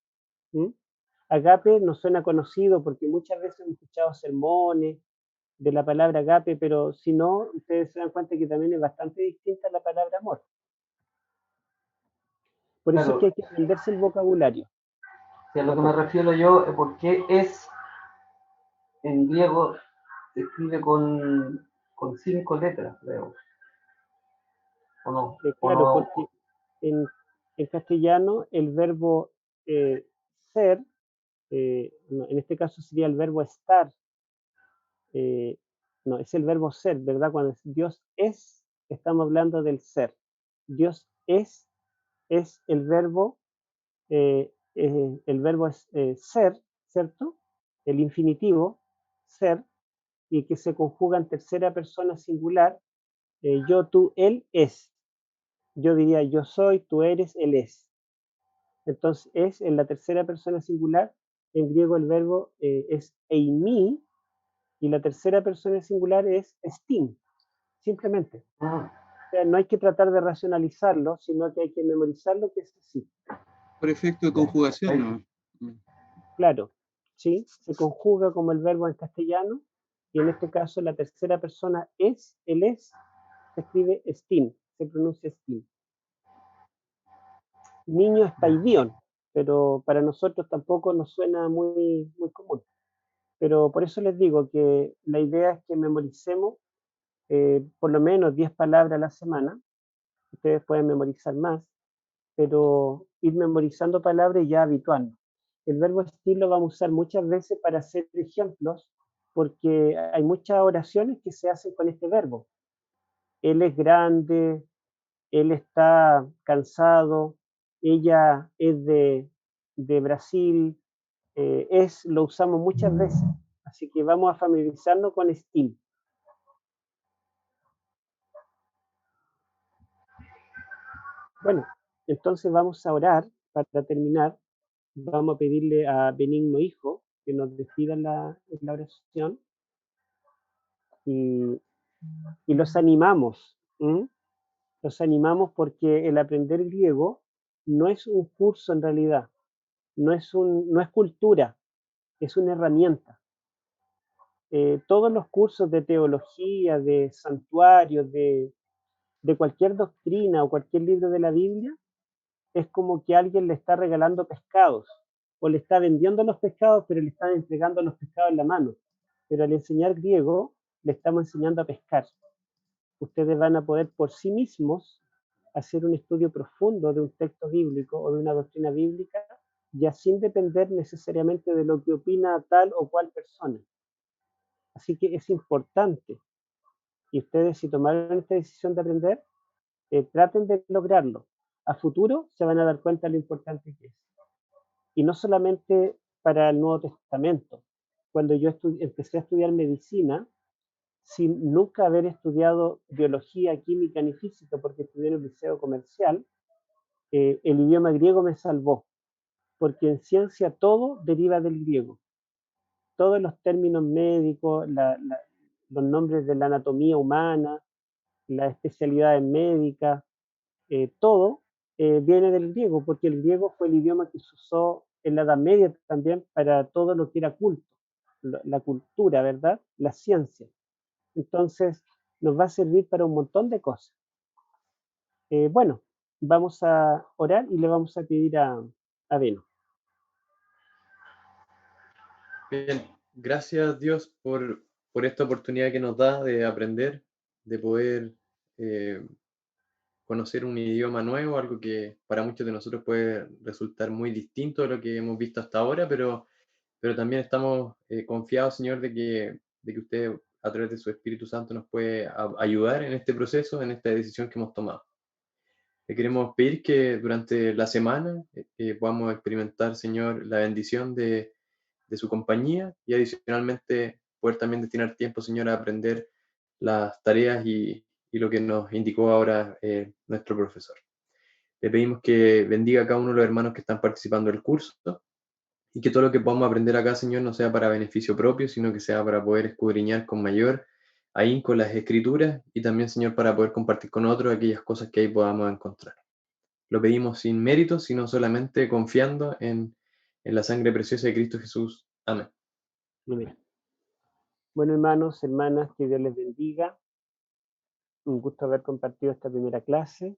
¿Mm? Agape nos suena conocido porque muchas veces hemos escuchado sermones de la palabra agape, pero si no, ustedes se dan cuenta que también es bastante distinta a la palabra amor. Por eso es que hay que aprenderse el vocabulario. Si a lo que me refiero yo es porque es en griego se escribe con 5 letras, creo. ¿O no? ¿O Claro, no? porque en castellano el verbo ser, no, en este caso sería el verbo estar, eh, no, es el verbo ser, ¿verdad? Cuando Dios es, estamos hablando del ser. Dios es el verbo es ser, ¿cierto? El infinitivo, ser, y que se conjuga en tercera persona singular, yo, tú, él, es. Yo diría yo soy, tú eres, él es. Entonces es en la tercera persona singular, en griego el verbo es eimi, y la tercera persona singular es estin, simplemente. Ah, O sea, no hay que tratar de racionalizarlo, sino que hay que memorizarlo, que es así. Por efecto de conjugación, ¿no? Claro, ¿sí? Se conjuga como el verbo en castellano, y en este caso la tercera persona es, él es, se escribe estin, se pronuncia estin. Niño es paidion, pero para nosotros tampoco nos suena muy común. Pero por eso les digo que la idea es que memoricemos por lo menos 10 palabras a la semana. Ustedes pueden memorizar más, pero ir memorizando palabras y ya habituarnos. El verbo estir lo vamos a usar muchas veces para hacer ejemplos, porque hay muchas oraciones que se hacen con este verbo. Él es grande, él está cansado, ella es de Brasil, lo usamos muchas veces. Así que vamos a familiarizarnos con Steam. Bueno, entonces vamos a orar para terminar. Vamos a pedirle a Benigno Hijo que nos despida en la oración y los animamos ¿Mm? Los animamos porque el aprender griego no es un curso en realidad, no es cultura, es una herramienta. Todos los cursos de teología, de santuario, de cualquier doctrina o cualquier libro de la Biblia, es como que alguien le está regalando pescados o le está vendiendo los pescados, pero le están entregando los pescados en la mano. Pero al enseñar griego, le estamos enseñando a pescar. Ustedes van a poder por sí mismos hacer un estudio profundo de un texto bíblico o de una doctrina bíblica, ya sin depender necesariamente de lo que opina tal o cual persona. Así que es importante. Y ustedes, si tomaron esta decisión de aprender, traten de lograrlo. A futuro se van a dar cuenta de lo importante que es. Y no solamente para el Nuevo Testamento. Cuando yo empecé a estudiar medicina, sin nunca haber estudiado biología, química ni física, porque estudié en el liceo comercial, el idioma griego me salvó, porque en ciencia todo deriva del griego. Todos los términos médicos, los nombres de la anatomía humana, las especialidades médicas, todo viene del griego, porque el griego fue el idioma que se usó en la Edad Media también para todo lo que era culto, la cultura, ¿verdad? La ciencia. Entonces, nos va a servir para un montón de cosas. Bueno, vamos a orar y le vamos a pedir a Beno. Bien, gracias Dios por esta oportunidad que nos da de aprender, de poder conocer un idioma nuevo, algo que para muchos de nosotros puede resultar muy distinto de lo que hemos visto hasta ahora, pero también estamos confiados, Señor, de que usted a través de su Espíritu Santo nos puede ayudar en este proceso, en esta decisión que hemos tomado. Le queremos pedir que durante la semana podamos experimentar, Señor, la bendición de su compañía y adicionalmente poder también destinar tiempo, Señor, a aprender las tareas y lo que nos indicó ahora nuestro profesor. Le pedimos que bendiga a cada uno de los hermanos que están participando del curso y que todo lo que podamos aprender acá, Señor, no sea para beneficio propio, sino que sea para poder escudriñar con mayor ahínco las escrituras y también, Señor, para poder compartir con otros aquellas cosas que ahí podamos encontrar. Lo pedimos sin mérito, sino solamente confiando en la sangre preciosa de Cristo Jesús. Amén. Amén. Bueno, hermanos, hermanas, que Dios les bendiga. Un gusto haber compartido esta primera clase.